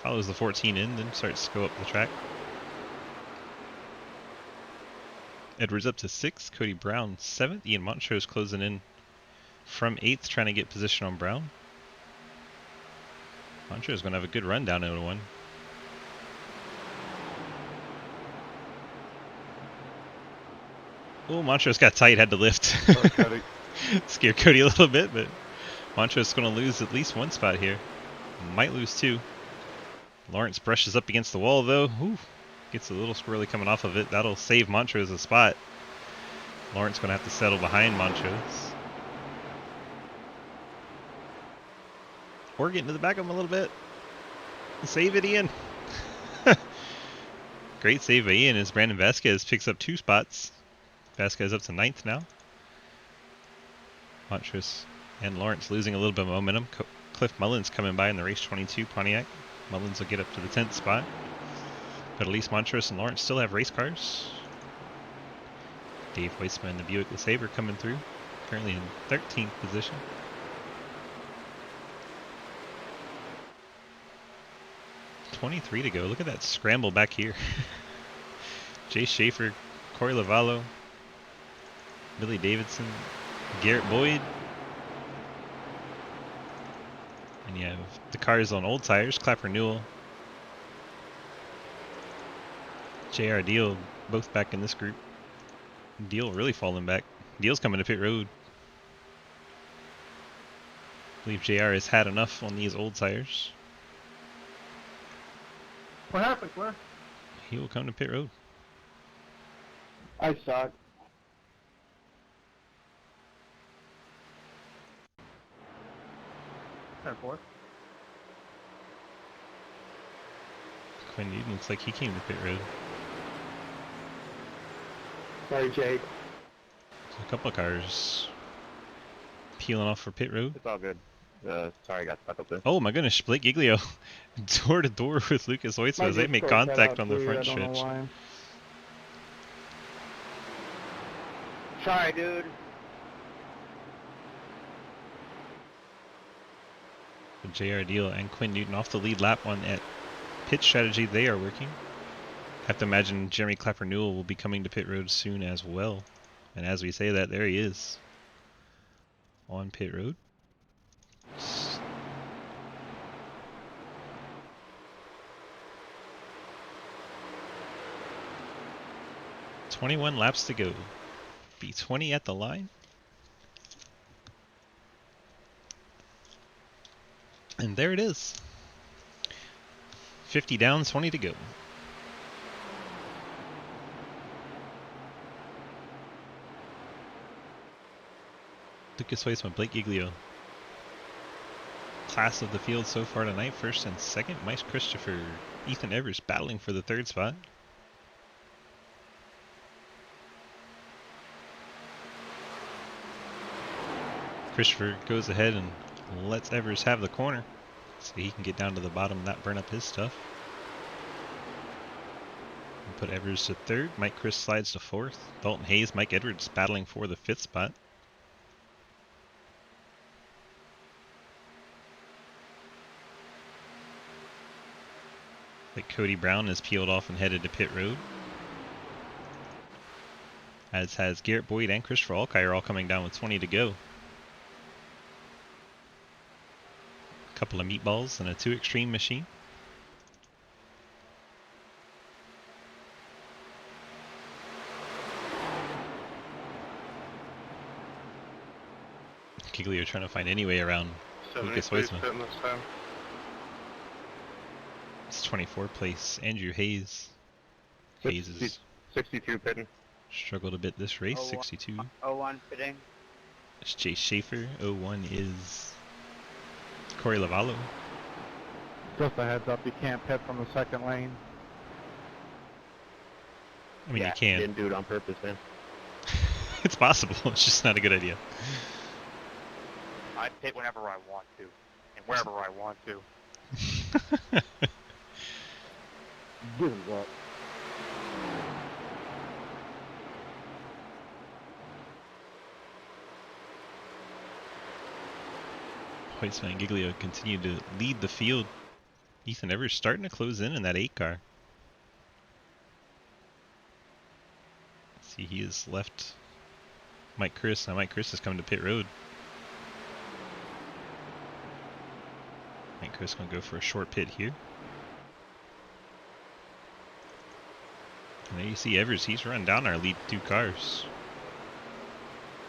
Speaker 1: follows the 14 in, then starts to go up the track. Edwards up to 6th. Cody Brown 7th. Ian Montrose closing in from 8th, trying to get position on Brown. Montrose is going to have a good run down into 1. Oh, Montrose got tight, had to lift. Scared Cody a little bit, but Montrose is going to lose at least 1 spot here. Might lose 2. Lawrence brushes up against the wall, though. Ooh, gets a little squirrely coming off of it. That'll save Montrose a spot. Lawrence going to have to settle behind Montrose. Or get into the back of him a little bit. Save it, Ian. Great save by Ian as Brandon Vasquez picks up 2 spots. Vasquez up to 9th now. Montrose and Lawrence losing a little bit of momentum. Cliff Mullins coming by in the race 22 Pontiac. Mullins will get up to the 10th spot. But at least Montrose and Lawrence still have race cars. Dave Weissman, the Buick LeSabre coming through. Currently in 13th position. .23 to go. Look at that scramble back here. Jay Schaefer, Corey Lavallo, Billy Davidson, Garrett Boyd, And you have the cars on old tires, Clapper Newell, JR Deal, both back in this group. Deal really falling back. Deal's coming to pit road. I believe JR has had enough on these old tires.
Speaker 2: What happened, Claire?
Speaker 1: He will come to pit road.
Speaker 4: I suck.
Speaker 2: 10-4.
Speaker 1: Quinn Newton looks like he came to pit road.
Speaker 5: Sorry, Jake.
Speaker 1: So a couple of cars peeling off for pit road.
Speaker 3: It's all good. Sorry, I got stuck up there.
Speaker 1: Oh my goodness, Blake Giglio door to door with Lucas Hoytsma as they make contact on the front stretch.
Speaker 4: Sorry, dude.
Speaker 1: But JR Deal and Quinn Newton off the lead lap on at pit strategy they are working. Have to imagine Jeremy Clapper Newell will be coming to pit road soon as well. And as we say that, there he is on pit road. 21 laps to go. Be 20 at the line. And there it is. 50 down, 20 to go. Lucas Hoytsma, Blake Giglio. Class of the field so far tonight, first and second. Mike Christopher, Ethan Evers battling for the third spot. Christopher goes ahead and lets Evers have the corner so he can get down to the bottom and not burn up his stuff. And put Evers to third. Mike Chris slides to fourth. Dalton Hayes, Mike Edwards battling for the fifth spot. Like Cody Brown is peeled off and headed to pit road. As has Garrett Boyd and Christopher Alkire all coming down with 20 to go. Couple of meatballs and a 2 Extreme machine. Giglio trying to find any way around Lucas Hoytsma. It's 24th place. Andrew Hayes. Hayes is
Speaker 3: 62 pitting.
Speaker 1: struggled a bit this race. 62.
Speaker 4: 01 fitting.
Speaker 1: It's Chase Schaefer. 01 is Corey Lavallo.
Speaker 4: Just a heads up, you can't pit from the second lane.
Speaker 1: I mean,
Speaker 3: Yeah,
Speaker 1: you can.
Speaker 3: Didn't do it on purpose, man.
Speaker 1: It's possible. It's just not a good idea.
Speaker 6: I pit whenever I want to, and wherever I want to.
Speaker 4: Give it up.
Speaker 1: Hoytsma and Giglio continue to lead the field. Ethan Evers starting to close in that 8 car. See, he has left Mike Chris. Now Mike Chris has come to pit road. Mike Chris gonna go for a short pit here. And there you see Evers, he's run down our lead 2 cars.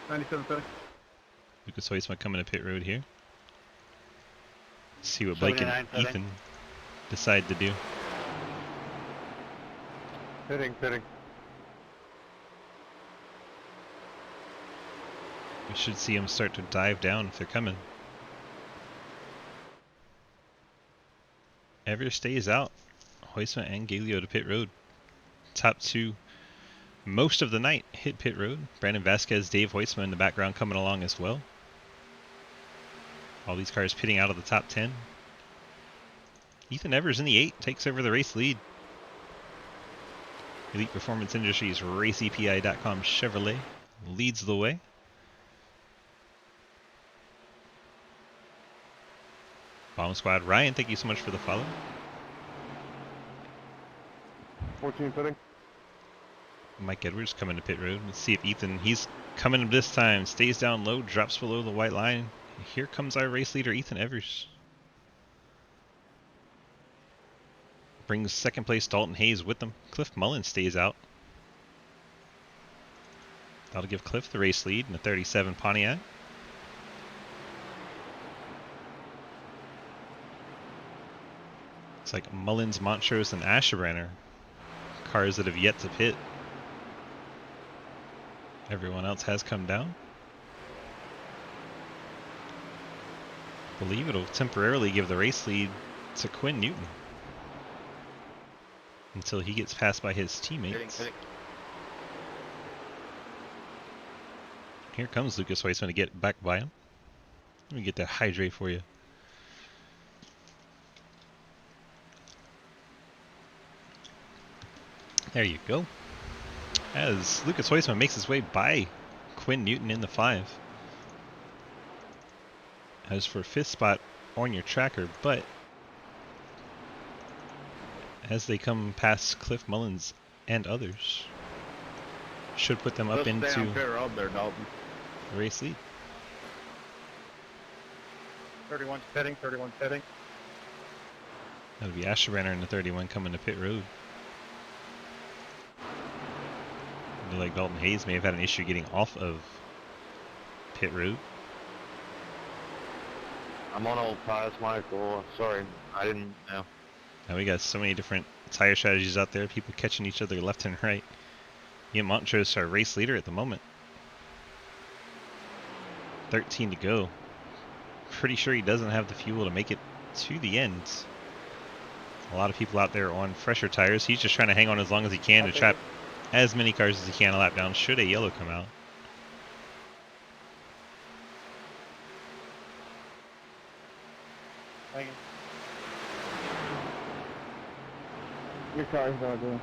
Speaker 2: 97 pitting.
Speaker 1: Lucas Hoytsma coming to pit road here. See what Blake and
Speaker 4: 79 pitting.
Speaker 1: Ethan decide to do.
Speaker 4: Pitting.
Speaker 1: We should see them start to dive down if they're coming. Evers stays out. Hoytsma and Giglio to pit road. Top 2 most of the night hit pit road. Brandon Vasquez, Dave Hoytsma in the background coming along as well. All these cars pitting out of the top 10. Ethan Evers in the 8 takes over the race lead. Elite Performance Industries RaceEPI.com Chevrolet leads the way. Bomb Squad Ryan, thank you so much for the follow.
Speaker 4: 14 pitting.
Speaker 1: Mike Edwards coming to pit road. Let's see if Ethan, he's coming this time, stays down low, drops below the white line. Here comes our race leader, Ethan Evers. brings second place Dalton Hayes with them. Cliff Mullen stays out. That'll give Cliff the race lead in the 37 Pontiac. It's like Mullins, Montrose, and Asherbrenner, cars that have yet to pit. Everyone else has come down. I believe it'll temporarily give the race lead to Quinn Newton until he gets passed by his teammates. Here comes Lucas Weissman to get back by him. Let me get that hydrate for you. There you go. As Lucas Weissman makes his way by Quinn Newton in the 5. As for 5th spot on your tracker, but as they come past Cliff Mullins and others, should put them up into
Speaker 4: there, Dalton.
Speaker 1: the race lead.
Speaker 4: 31's pitting, 31's pitting.
Speaker 1: That'll be Asherbrenner in the 31 coming to pit road. Like Dalton Hayes may have had an issue getting off of pit road.
Speaker 7: I'm on old tires, Michael. Sorry, I didn't know.
Speaker 1: Now we got so many different tire strategies out there. People catching each other left and right. Ian Montrose, our race leader at the moment. 13 to go. Pretty sure he doesn't have the fuel to make it to the end. A lot of people out there on fresher tires. He's just trying to hang on as long as he can to trap as many cars as he can a lap down should a yellow come out.
Speaker 4: Thank you. Your car's not good.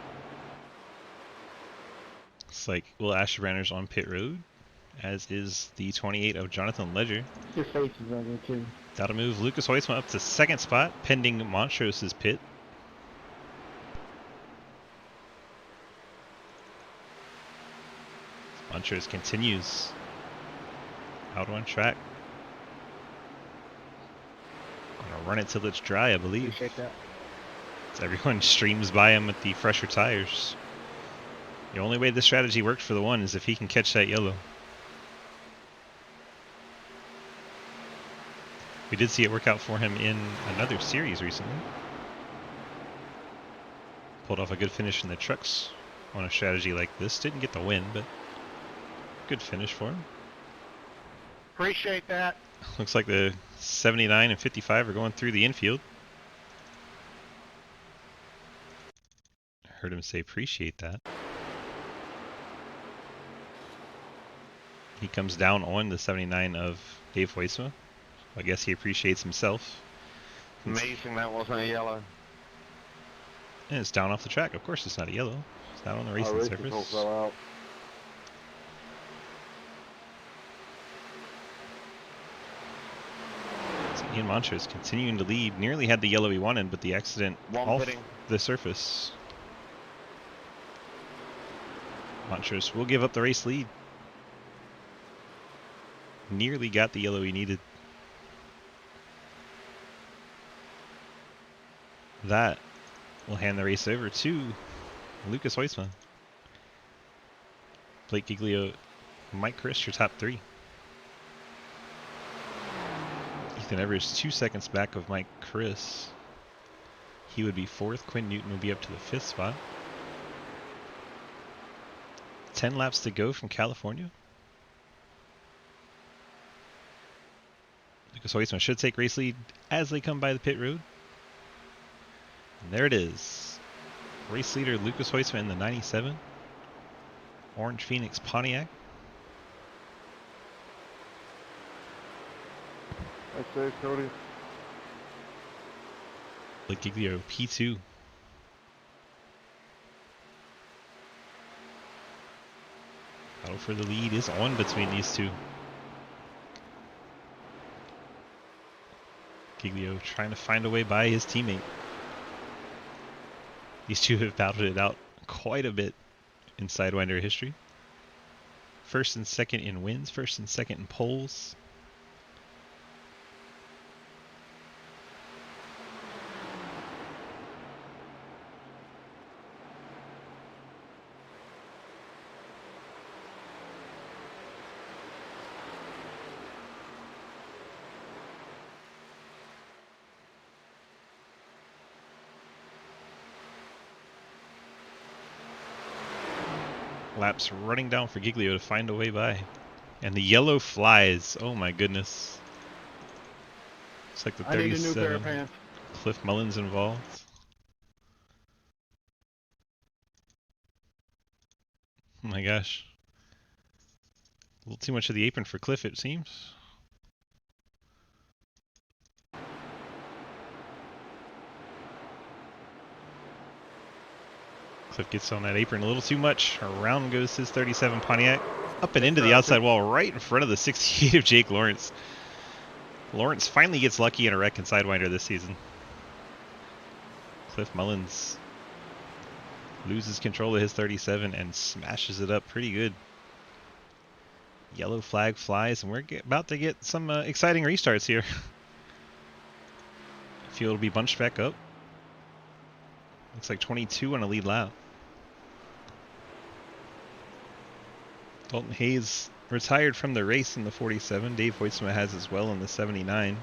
Speaker 1: It's like Will Asherbrenner's on pit road, as is the 28 of Jonathan Ledger.
Speaker 4: Your face is not good too.
Speaker 1: That'll move Lucas Weissman up to 2nd spot, pending Montrose's pit. Montrose continues out on track. Gonna run it till it's dry, I believe.
Speaker 4: Appreciate that.
Speaker 1: As everyone streams by him with the fresher tires. The only way this strategy works for the one is if he can catch that yellow. We did see it work out for him in another series recently. Pulled off a good finish in the trucks on a strategy like this. Didn't get the win, but good finish for him.
Speaker 4: Appreciate that.
Speaker 1: Looks like the 79 and 55 are going through the infield. Heard him say appreciate that. He comes down on the 79 of Dave Huisma. I guess he appreciates himself.
Speaker 7: Amazing that wasn't a yellow.
Speaker 1: And it's down off the track. Of course it's not a yellow. It's not on the racing surface.
Speaker 4: Out.
Speaker 1: So Ian Montrose continuing to lead. Nearly had the yellow he wanted, but the accident off
Speaker 7: pitting.
Speaker 1: the surface. Montrose will give up the race lead. Nearly got the yellow he needed. That will hand the race over to Lucas Huisma. Blake Giglio, Mike Chris, your top 3. Ethan Evers 2 seconds back of Mike Chris. He would be 4th. Quinn Newton would be up to the 5th spot. 10 laps to go from California. Lucas Huisma should take race lead as they come by the pit road. And there it is. Race leader Lucas Huisma in the 97. Orange Phoenix Pontiac.
Speaker 4: That's it, Cody.
Speaker 1: Blake Giglio P2. Battle for the lead is on between these two. Giglio trying to find a way by his teammate. These two have battled it out quite a bit in Sidewinder history. 1st and 2nd in wins, 1st and 2nd in poles. Laps running down for Giglio to find a way by. And the yellow flies. Oh my goodness. It's like the
Speaker 4: I need a new pair
Speaker 1: 37.
Speaker 4: of pants.
Speaker 1: Cliff Mullins involved. Oh my gosh. A little too much of the apron for Cliff, it seems. Cliff gets on that apron a little too much. Around goes his 37 Pontiac. Up and into the outside wall right in front of the 68 of Jake Lawrence. Lawrence finally gets lucky in a wreck and Sidewinder this season. Cliff Mullins loses control of his 37 and smashes it up pretty good. Yellow flag flies, and we're about to get some exciting restarts here. Field will be bunched back up. Looks like 22 on a lead lap. Dalton Hayes retired from the race in the 47. Dave Hoytsma has as well in the 79.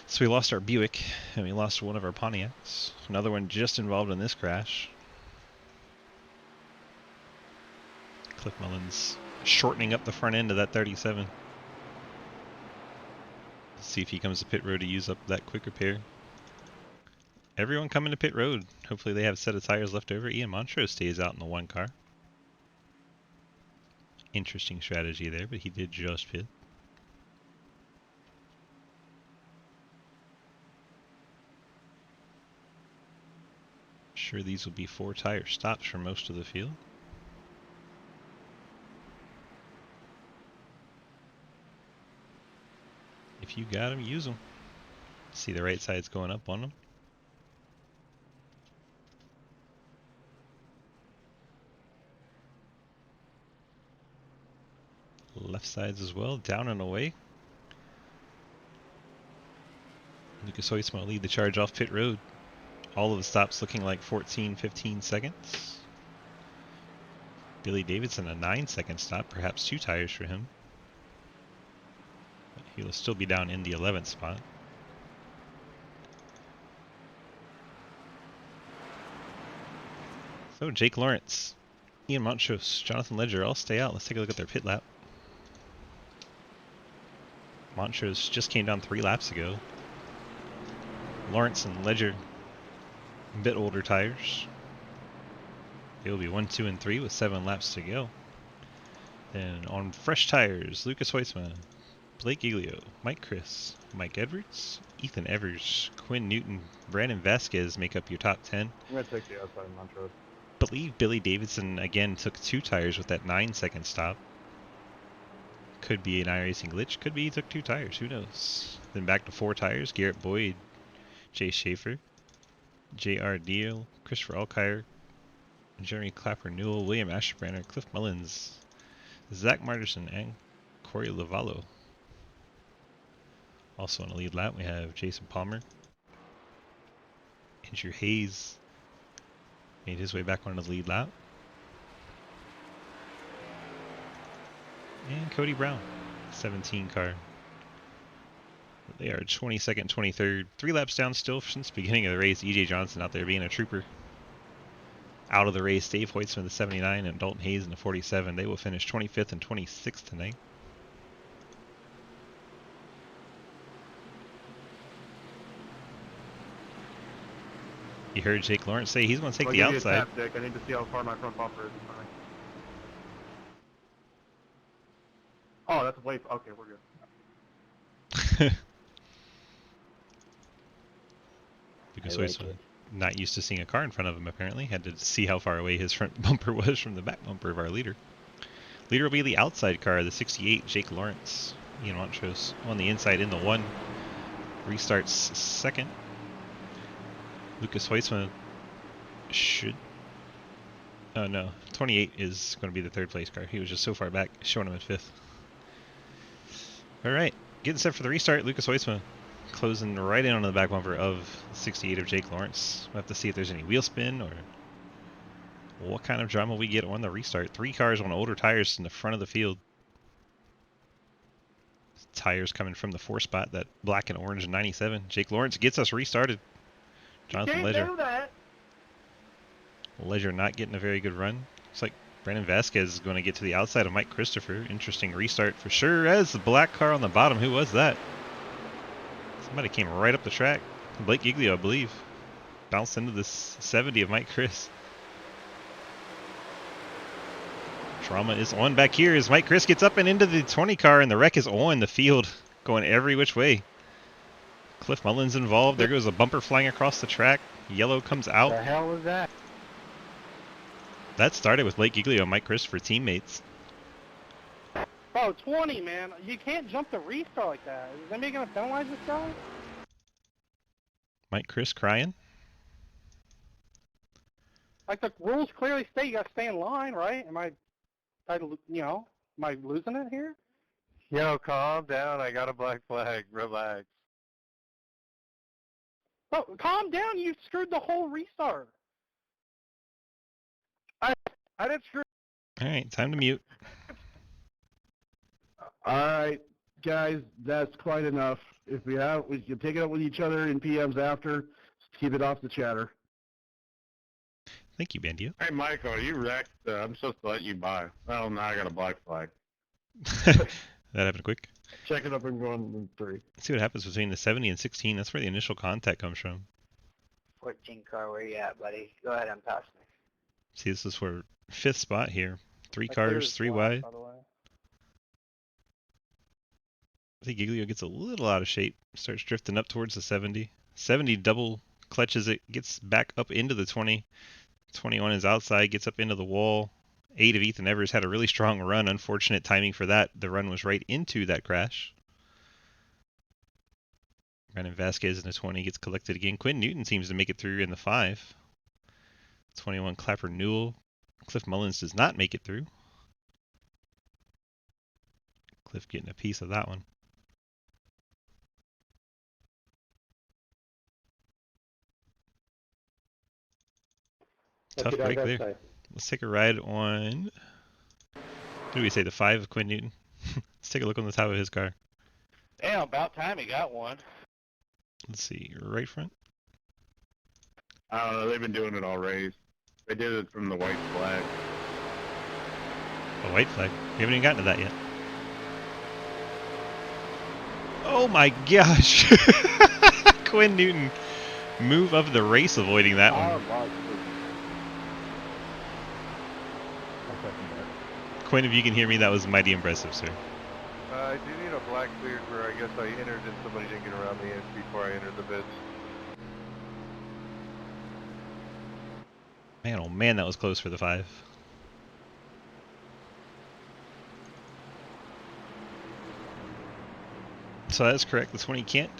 Speaker 1: So we lost our Buick, and we lost one of our Pontiacs. Another one just involved in this crash. Cliff Mullins shortening up the front end of that 37. Let's see if he comes to pit road to use up that quick repair. Everyone coming to pit road. Hopefully they have a set of tires left over. Ian Montrose stays out in the one car. Interesting strategy there, but he did just pit. Sure, these will be 4-tire stops for most of the field. If you got them, use them. See the right side's going up on them. Left sides as well, down and away. Lucas Hoytsma will lead the charge off pit road. All of the stops looking like 14, 15 seconds. Billy Davidson, a 9-second stop, perhaps 2 tires for him. But he'll still be down in the 11th spot. So Jake Lawrence, Ian Montrose, Jonathan Ledger all stay out. Let's take a look at their pit lap. Montrose just came down 3 laps ago. Lawrence and Ledger, a bit older tires. They will be 1, 2, and 3 with 7 laps to go. Then on fresh tires, Lucas Hoytsma, Blake Giglio, Mike Chris, Mike Edwards, Ethan Evers, Quinn Newton, Brandon Vasquez make up your top 10.
Speaker 7: I'm gonna take the outside Montrose.
Speaker 1: Believe Billy Davidson again took 2 tires with that 9-second stop. Could be an iRacing glitch, could be he took 2 tires, who knows. Then back to 4 tires, Garrett Boyd, Jay Schaefer, J.R. Deal, Christopher Alkire, Jeremy Clapper Newell, William Ashburner, Cliff Mullins, Zach Marterson, and Corey Lavallo. Also on the lead lap, we have Jason Palmer. Andrew Hayes made his way back on the lead lap. And Cody Brown, 17 car. They are 22nd, 23rd. 3 laps down still since the beginning of the race. EJ Johnson out there being a trooper. Out of the race, Dave Hoytsma, the 79, and Dalton Hayes in the 47. They will finish 25th and 26th tonight. You heard Jake Lawrence say he's going to take the outside.
Speaker 7: I need to see how far my front bumper is. Oh, that's way. Okay, we're good.
Speaker 1: Because Hoytsma, not used to seeing a car in front of him, apparently. Had to see how far away his front bumper was from the back bumper of our leader. Leader will be the outside car, the 68, Jake Lawrence. Ian Montrose on the inside in the 1. Restarts second. Lucas Hoytsma should... Oh no, 28 is going to be the 3rd place car. He was just so far back, showing him at 5th. Alright, getting set for the restart. Lucas Hoytsma closing right in on the back bumper of 68 of Jake Lawrence. We'll have to see if there's any wheel spin or what kind of drama we get on the restart. 3 cars on older tires in the front of the field. Tires coming from the 4 spot, that black and orange 97. Jake Lawrence gets us restarted. Jonathan Ledger. Ledger not getting a very good run. Looks like Brandon Vasquez is going to get to the outside of Mike Christopher. Interesting restart for sure. As the black car on the bottom, who was that? Somebody came right up the track. Blake Giglio, I believe. Bounced into this 70 of Mike Chris. Trauma is on back here as Mike Chris gets up and into the 20 car, and the wreck is on the field, going every which way. Cliff Mullins involved. There goes a bumper flying across the track. Yellow comes out.
Speaker 4: The hell was that?
Speaker 1: That started with Blake Giglio and Mike Christopher teammates.
Speaker 4: Oh, 20, man. You can't jump the restart like that. Is anybody going to penalize this guy?
Speaker 1: Mike Chris crying.
Speaker 4: Like, the rules clearly state you got to stay in line, right? Am I losing it here?
Speaker 7: Yo, calm down. I got a black flag. Relax.
Speaker 4: Oh, calm down. You screwed the whole restart.
Speaker 7: I didn't screw.
Speaker 1: Alright, time to mute.
Speaker 8: Alright, guys, that's quite enough. If we can take it up with each other in PMs after, keep it off the chatter.
Speaker 1: Thank you, Bandio.
Speaker 7: Hey, Michael, you wrecked. I'm supposed to let you by. Well, now I got a black flag.
Speaker 1: That happened quick.
Speaker 8: Check it up and go on 3.
Speaker 1: Let's see what happens between the 70 and 16. That's where the initial contact comes from.
Speaker 9: 14 car, where you at, buddy? Go ahead and pass me.
Speaker 1: See, this is for 5th spot here. 3
Speaker 4: I cleared
Speaker 1: cars,
Speaker 4: his
Speaker 1: 3
Speaker 4: block,
Speaker 1: wide.
Speaker 4: by the way.
Speaker 1: I think Giglio gets a little out of shape. Starts drifting up towards the 70. 70 double clutches it, gets back up into the 20. 21 is outside, gets up into the wall. 8 of Ethan Evers had a really strong run. Unfortunate timing for that. The run was right into that crash. Brandon Vasquez in the 20 gets collected again. Quinn Newton seems to make it through in the 5. 21 Clapper Newell. Cliff Mullins does not make it through. Cliff getting a piece of that one. Tough break there.
Speaker 5: Side.
Speaker 1: Let's take a ride on, what do we say, the 5 of Quinn Newton? Let's take a look on the top of his car.
Speaker 6: Damn, about time he got one.
Speaker 1: Let's see, right front.
Speaker 7: I don't know. They've been doing it all race. They did it from the white flag.
Speaker 1: A white flag. We haven't even gotten to that yet. Oh my gosh! Quinn Newton, move of the race avoiding that one. Quinn, if you can hear me, that was mighty impressive, sir.
Speaker 7: I do need a black cleared where I guess I entered and somebody didn't get around me before I entered the bits.
Speaker 1: Man, oh man, that was close for the 5. So that's correct. The 20 can't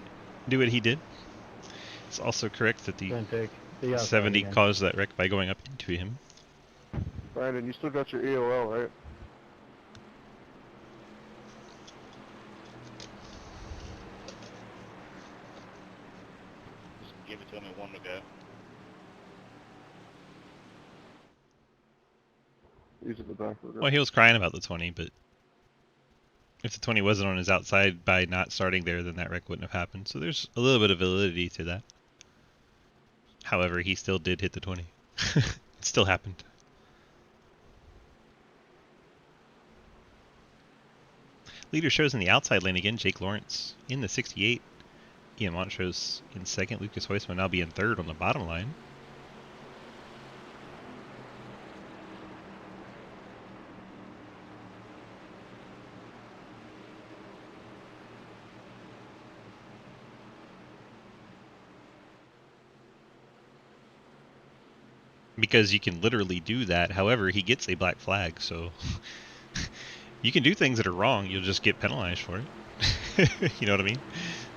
Speaker 1: do what he did. It's also correct that the 70 caused that wreck by going up into him.
Speaker 7: Brandon, you still got your EOL, right?
Speaker 6: Just give it to me one to go.
Speaker 7: Use it the back.
Speaker 1: Well, he was crying about the 20, but if the 20 wasn't on his outside by not starting there, then that wreck wouldn't have happened. So there's a little bit of validity to that. However, he still did hit the 20. It still happened. Leader shows in the outside lane again. Jake Lawrence in the 68. Ian Montrose in second. Lucas Heusman now be in third on the bottom line. Because you can literally do that. However, he gets a black flag, so you can do things that are wrong. You'll just get penalized for it. You know what I mean?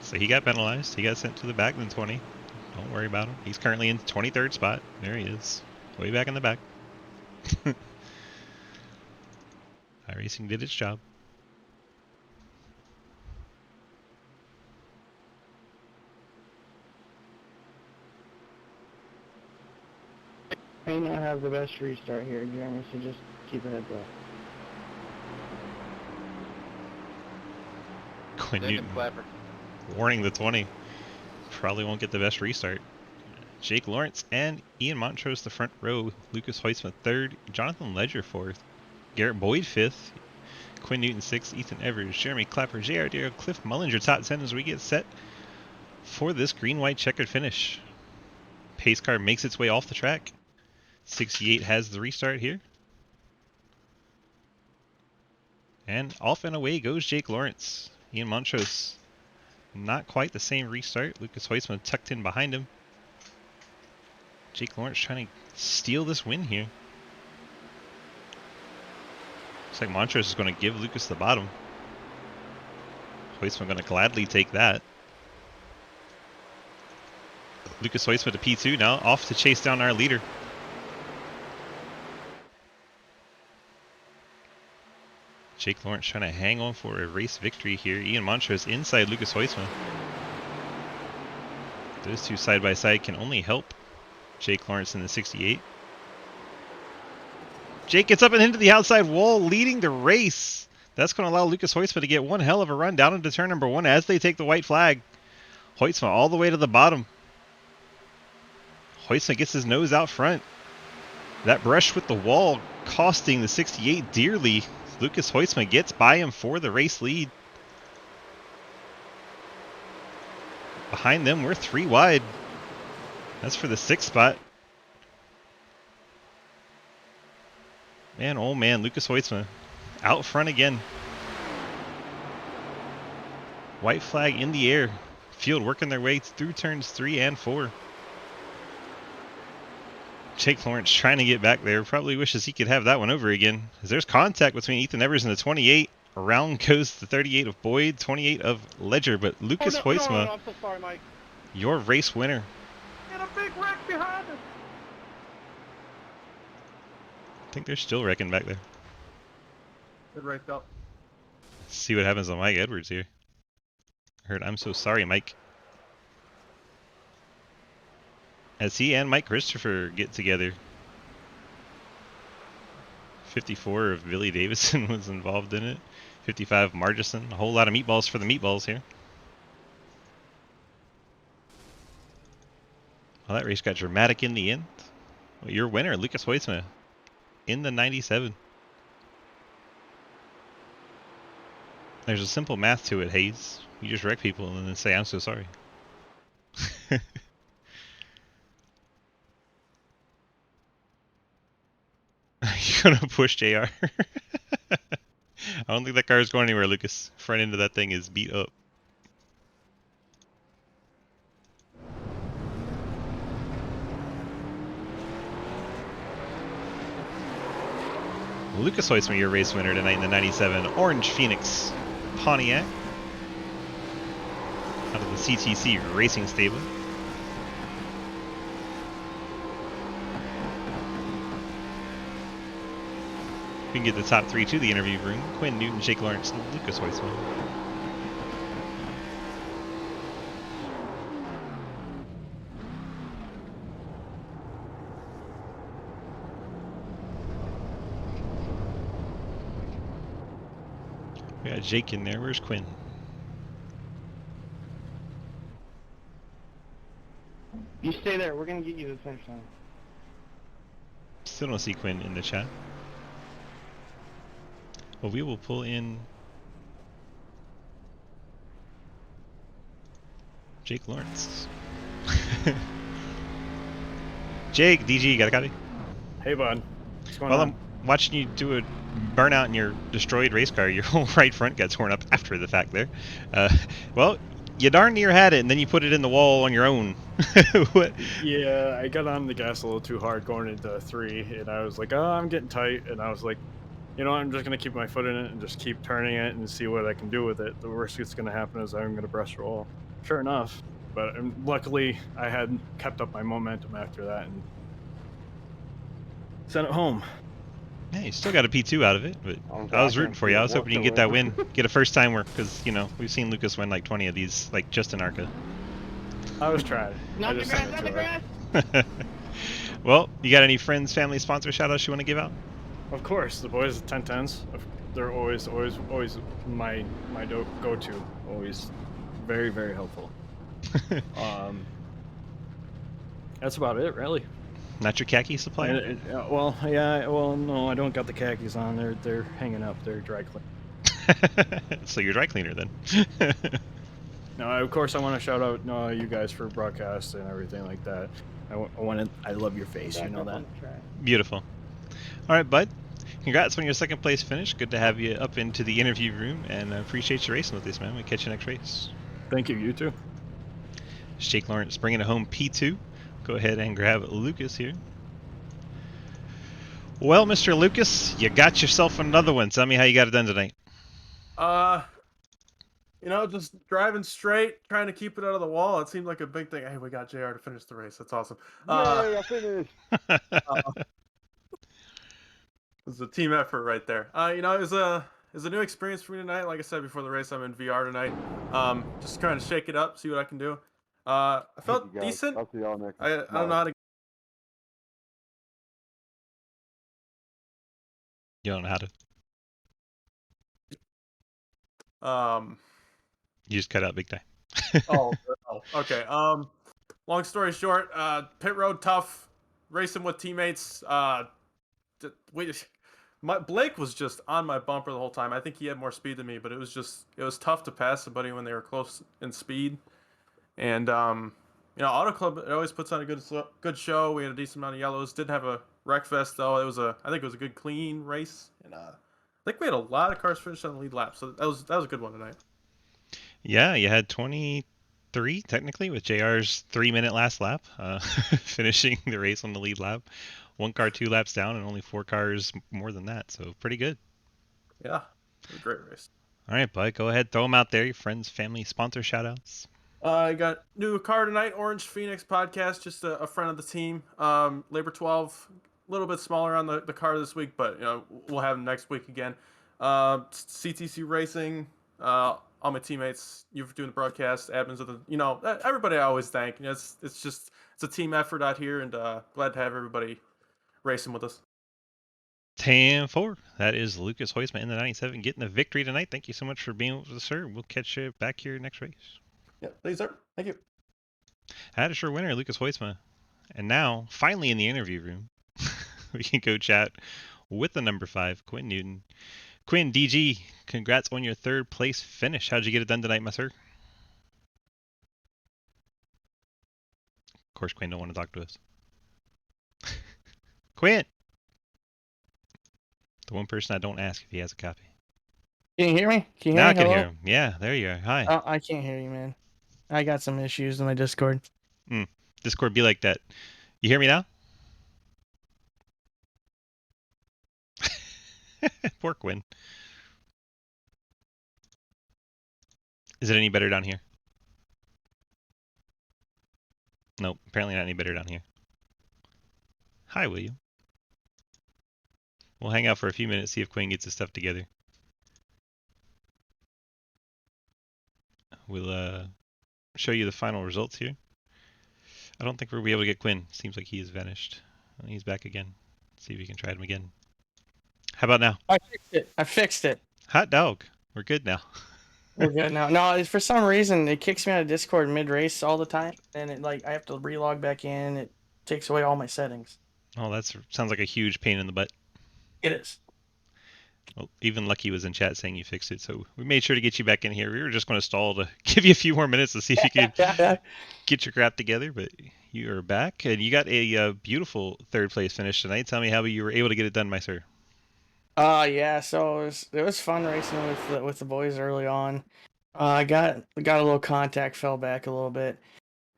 Speaker 1: So he got penalized. He got sent to the back in the 20. Don't worry about him. He's currently in 23rd spot. There he is. Way back in the back. iRacing did its job.
Speaker 4: May not have the best restart here, Jeremy, so just keep a heads up.
Speaker 1: Quinn Newton warning the 20. Probably won't get the best restart. Jake Lawrence and Ian Montrose the front row. Lucas Hoisma third. Jonathan Ledger fourth. Garrett Boyd fifth. Quinn Newton sixth. Ethan Evers. Jeremy Clapper. J.R. Darrow. Cliff Mullinger top 10 as we get set for this green-white checkered finish. Pace car makes its way off the track. 68 has the restart here. And off and away goes Jake Lawrence. Ian Montrose, not quite the same restart. Lucas Hoisma tucked in behind him. Jake Lawrence trying to steal this win here. Looks like Montrose is going to give Lucas the bottom. Hoisma going to gladly take that. Lucas Hoisma to P2 now, off to chase down our leader. Jake Lawrence trying to hang on for a race victory here. Ian Montrose inside Lucas Hoisma. Those two side by side can only help Jake Lawrence in the 68. Jake gets up and into the outside wall, leading the race. That's going to allow Lucas Hoisma to get one hell of a run down into turn number 1 as they take the white flag. Hoisma all the way to the bottom. Hoisma gets his nose out front. That brush with the wall costing the 68 dearly. Lucas Hoisma gets by him for the race lead. Behind them, we're 3 wide. That's for the 6th spot. Man, oh man, Lucas Hoisma out front again. White flag in the air. Field working their way through turns 3 and 4. Jake Lawrence trying to get back there. Probably wishes he could have that one over again. As there's contact between Ethan Evers and the 28. Around goes the 38 of Boyd, 28 of Ledger. But Lucas Hoisma,
Speaker 4: No, I'm so sorry, Mike.
Speaker 1: your race winner.
Speaker 4: And a big wreck behind us.
Speaker 1: I think they're still wrecking back there.
Speaker 2: It wrecked up.
Speaker 1: Let's see what happens on Mike Edwards here. I heard I'm so sorry, Mike. As he and Mike Christopher get together. 54 of Billy Davison was involved in it. 55 Margison. A whole lot of meatballs for the meatballs here. Well, that race got dramatic in the end. Well, your winner, Lucas Hoisma, in the 97. There's a simple math to it, Hayes. You just wreck people and then say, I'm so sorry. You're gonna push JR. I don't think that car is going anywhere, Lucas. Front end of that thing is beat up. Lucas Hoisma, your race winner tonight in the 97 Orange Phoenix Pontiac out of the CTC Racing Stable. We can get the top 3 to the interview room. Quinn Newton, Jake Lawrence, and Lucas Hoisma. We got Jake in there. Where's Quinn?
Speaker 4: You stay there. We're gonna get you to the finish line.
Speaker 1: Still don't see Quinn in the chat. Well, we will pull in Jake Lawrence. Jake, DG, got a copy?
Speaker 10: Hey, bud. What's going
Speaker 1: Well,
Speaker 10: on?
Speaker 1: I'm watching you do a burnout in your destroyed race car. Your whole right front got torn up after the fact there. Well, you darn near had it, and then you put it in the wall on your own. What?
Speaker 10: Yeah, I got on the gas a little too hard going into 3, and I was like, oh, I'm getting tight, and I was like, you know, I'm just going to keep my foot in it and just keep turning it and see what I can do with it. The worst that's going to happen is I'm going to breast roll. Sure enough. But luckily, I had kept up my momentum after that and sent it home.
Speaker 1: Yeah, you still got a P2 out of it, but I was rooting for you. I was hoping you can get that win, get a first timer, because, you know, we've seen Lucas win like 20 of these, like just in ARCA.
Speaker 10: I was trying.
Speaker 4: Not
Speaker 10: I
Speaker 4: the
Speaker 10: just
Speaker 4: grass,
Speaker 10: sent
Speaker 4: not
Speaker 10: it
Speaker 4: the
Speaker 10: to her.
Speaker 4: grass.
Speaker 1: Well, you got any friends, family, sponsor shout-outs you want to give out?
Speaker 10: Of course, the boys at 1010s, they're always my go-to. Always very, very helpful. That's about it, really.
Speaker 1: Not your khaki supplier?
Speaker 10: Well, yeah. Well, no, I don't got the khakis on. They're hanging up. They're dry clean.
Speaker 1: So you're dry cleaner then.
Speaker 10: No, of course I want to shout out you guys for broadcast and everything like that. I love your face. You know that.
Speaker 1: Beautiful. All right, bud. Congrats on your second place finish. Good to have you up into the interview room, and I appreciate you racing with us, man. We'll catch you next race.
Speaker 10: Thank you. You too.
Speaker 1: Jake Lawrence bringing it home P2. Go ahead and grab Lucas here. Well, Mr. Lucas, you got yourself another one. Tell me how you got it done tonight.
Speaker 2: Just driving straight, trying to keep it out of the wall. It seemed like a big thing. Hey, we got JR to finish the race. That's awesome.
Speaker 3: Yay, I finished!
Speaker 2: It was a team effort right there. It was a new experience for me tonight. Like I said before the race, I'm in VR tonight. Just trying to shake it up, see what I can do. I felt decent.
Speaker 3: I'll see y'all next.
Speaker 2: I don't know how to.
Speaker 1: You don't know how to. You just cut out big time.
Speaker 2: Okay. Long story short, pit road tough, racing with teammates. Blake was just on my bumper the whole time. I think he had more speed than me, but it was tough to pass somebody when they were close in speed. And Auto Club, it always puts on a good show. We had a decent amount of yellows. Didn't have a wreck fest though. I think it was a good clean race, and I think we had a lot of cars finish on the lead lap. So that was a good one tonight.
Speaker 1: Yeah, you had 23 technically with JR's 3-minute last lap, finishing the race on the lead lap. One car 2 laps down, and only 4 cars more than that. So pretty good.
Speaker 2: Yeah, it was a great race.
Speaker 1: All right, bud, go ahead, throw them out there. Your friends, family, sponsor shout-outs.
Speaker 2: I got new car tonight, Orange Phoenix Podcast, just a friend of the team. Labor 12, a little bit smaller on the car this week, but we'll have them next week again. CTC Racing, all my teammates, you for doing the broadcast, admins of the, everybody I always thank. It's a team effort out here, and glad to have everybody racing with us.
Speaker 1: 10-4. That is Lucas Hoisman in the 97 getting the victory tonight. Thank you so much for being with us, sir. We'll catch you back here next race.
Speaker 2: Yeah, thanks, sir. Thank you.
Speaker 1: Had a sure winner, Lucas Hoisma. And now, finally in the interview room, we can go chat with the number 5, Quinn Newton. Quinn, DG, congrats on your 3rd place finish. How'd you get it done tonight, my sir? Of course, Quinn don't want to talk to us. Quinn! The one person I don't ask if he has a copy.
Speaker 11: Can you hear me? Can you hear
Speaker 1: now
Speaker 11: me?
Speaker 1: I can
Speaker 11: Hello?
Speaker 1: hear him. Yeah, there you are. Hi.
Speaker 11: Oh, I can't hear you, man. I got some issues in my Discord.
Speaker 1: Discord be like that. You hear me now? Poor Quinn. Is it any better down here? Nope, apparently not any better down here. Hi, William. We'll hang out for a few minutes, see if Quinn gets his stuff together. We'll show you the final results here. I don't think we'll be able to get Quinn. Seems like he has vanished. He's back again. Let's see if we can try him again. How about now?
Speaker 11: I fixed it.
Speaker 1: Hot dog. We're good now.
Speaker 11: We're good now. No, for some reason it kicks me out of Discord mid-race all the time, and I have to relog back in. It takes away all my settings.
Speaker 1: Oh, that sounds like a huge pain in the butt.
Speaker 11: It is.
Speaker 1: Well, even Lucky was in chat saying you fixed it, so we made sure to get you back in here. We were just going to stall to give you a few more minutes to see if you could get your crap together, but you are back, and you got a beautiful 3rd place finish tonight. Tell me how you were able to get it done, my sir.
Speaker 11: Yeah. So it was fun racing with the boys early on. I got a little contact, fell back a little bit.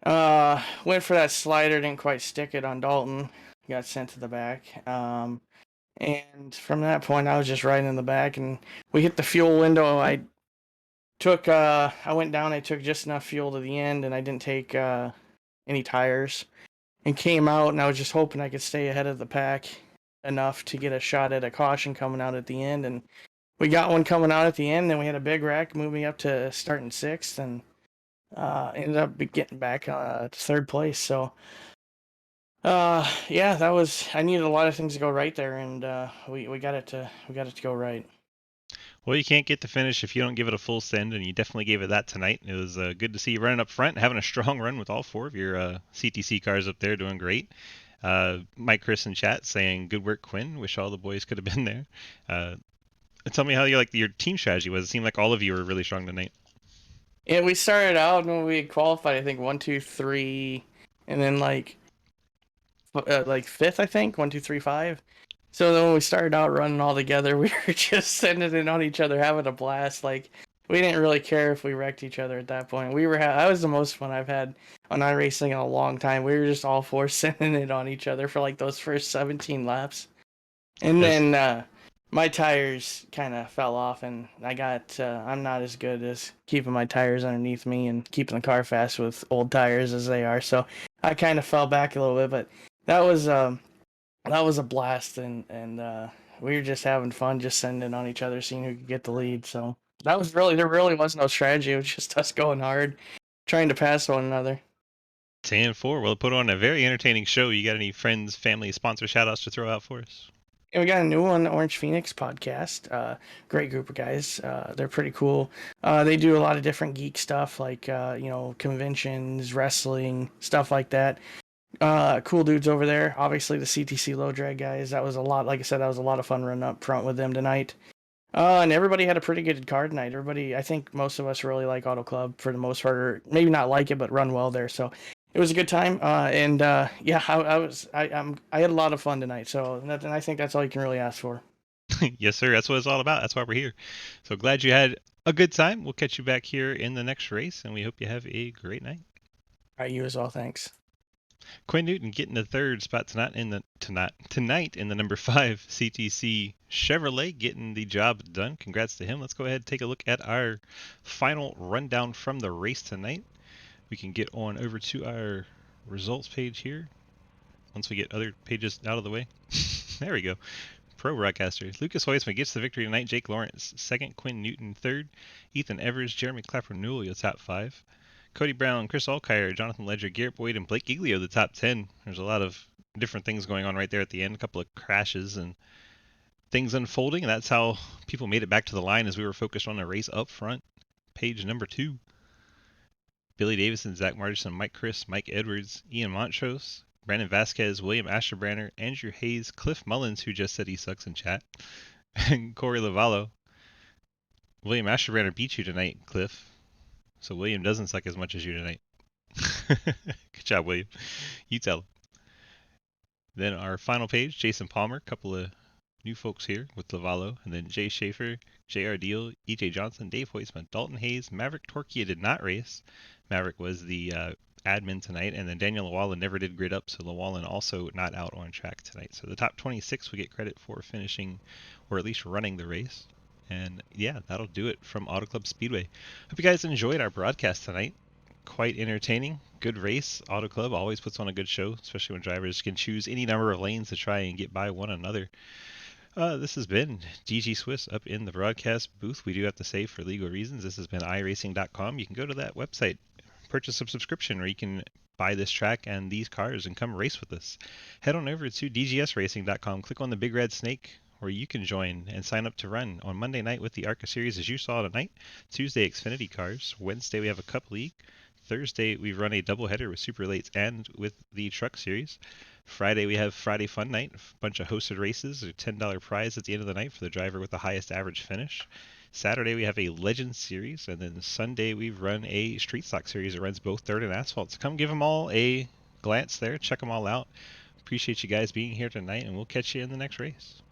Speaker 11: Went for that slider, didn't quite stick it on Dalton. Got sent to the back. And from that point, I was just riding in the back, and we hit the fuel window. I went down. I took just enough fuel to the end, and I didn't take any tires, and came out. And I was just hoping I could stay ahead of the pack enough to get a shot at a caution coming out at the end. And we got one coming out at the end. Then we had a big wreck, moving up to starting 6th, and ended up getting back to 3rd place. So. Yeah, I needed a lot of things to go right there, and we got it to go right.
Speaker 1: Well, you can't get to finish if you don't give it a full send, and you definitely gave it that tonight. It was good to see you running up front, having a strong run with all 4 of your CTC cars up there, doing great. Mike, Chris, in chat saying, "Good work, Quinn. Wish all the boys could have been there." Tell me how your team strategy was. It seemed like all of you were really strong tonight.
Speaker 11: Yeah, we started out when we qualified, I think 1, 2, 3, and then like fifth, I think 1, 2, 3, 5. So then when we started out running all together, we were just sending it on each other, having a blast. Like we didn't really care if we wrecked each other at that point. That was the most fun I've had on iRacing in a long time. We were just all 4 sending it on each other for like those first 17 laps, and
Speaker 1: Yes.
Speaker 11: then my tires kind of fell off, and I'm not as good as keeping my tires underneath me and keeping the car fast with old tires as they are. So I kind of fell back a little bit, but that was a blast, and we were just having fun, just sending it on each other, seeing who could get the lead. So there really was no strategy. It was just us going hard, trying to pass one another.
Speaker 1: 10-4. Well, put on a very entertaining show. You got any friends, family, sponsor shout-outs to throw out for us?
Speaker 11: And we got a new one, Orange Phoenix podcast. Great group of guys. They're pretty cool. They do a lot of different geek stuff, like conventions, wrestling, stuff like that. Cool dudes over there. Obviously, the CTC low drag guys. That was a lot. Like I said, that was a lot of fun running up front with them tonight. And everybody had a pretty good card tonight. I think most of us really like Auto Club for the most part, or maybe not like it, but run well there. So it was a good time. Yeah, I had a lot of fun tonight. So and I think that's all you can really ask for.
Speaker 1: Yes, sir. That's what it's all about. That's why we're here. So glad you had a good time. We'll catch you back here in the next race, and we hope you have a great night.
Speaker 11: All right, you as well. Thanks.
Speaker 1: Quinn Newton getting the 3rd spot tonight in the number 5 CTC Chevrolet, getting the job done. Congrats to him. Let's go ahead and take a look at our final rundown from the race tonight. We can get on over to our results page here once we get other pages out of the way. There we go. Pro broadcaster Lucas Hoisman gets the victory tonight. Jake Lawrence 2nd, Quinn Newton 3rd, Ethan Evers, Jeremy Clapper Newell the top 5. Cody Brown, Chris Alkire, Jonathan Ledger, Garrett Boyd, and Blake Giglio, the top 10. There's a lot of different things going on right there at the end. A couple of crashes and things unfolding, and that's how people made it back to the line as we were focused on a race up front. Page number 2. Billy Davison, Zach Martison, Mike Chris, Mike Edwards, Ian Montrose, Brandon Vasquez, William Asherbranner, Andrew Hayes, Cliff Mullins, who just said he sucks in chat, and Corey Lavallo. William Asherbranner beat you tonight, Cliff. So William doesn't suck as much as you tonight. Good job, William. You tell him. Then our final page, Jason Palmer, couple of new folks here with Lavallo, and then Jay Schaefer, J.R. Deal, E.J. Johnson, Dave Hoisman, Dalton Hayes, Maverick Torquia did not race. Maverick was the admin tonight, and then Daniel Llewellyn never did grid up, so Llewellyn also not out on track tonight. So the top 26 we get credit for finishing, or at least running the race. And yeah, that'll do it from Auto Club Speedway. Hope you guys enjoyed our broadcast tonight. Quite entertaining. Good race. Auto Club always puts on a good show, especially when drivers can choose any number of lanes to try and get by one another. This has been DG Swiss up in the broadcast booth. We do have to say, for legal reasons, this has been iRacing.com. You can go to that website, purchase a subscription, or you can buy this track and these cars and come race with us. Head on over to dgsracing.com, click on the big red snake, where you can join and sign up to run on Monday night with the ARCA series as you saw tonight. Tuesday, Xfinity cars. Wednesday, we have a Cup League. Thursday, we run a doubleheader with Super Relates and with the Truck Series. Friday, we have Friday Fun Night, a bunch of hosted races, a $10 prize at the end of the night for the driver with the highest average finish. Saturday, we have a Legends Series, and then Sunday, we run a Street Stock Series that runs both dirt and asphalt. So come give them all a glance there, check them all out. Appreciate you guys being here tonight, and we'll catch you in the next race.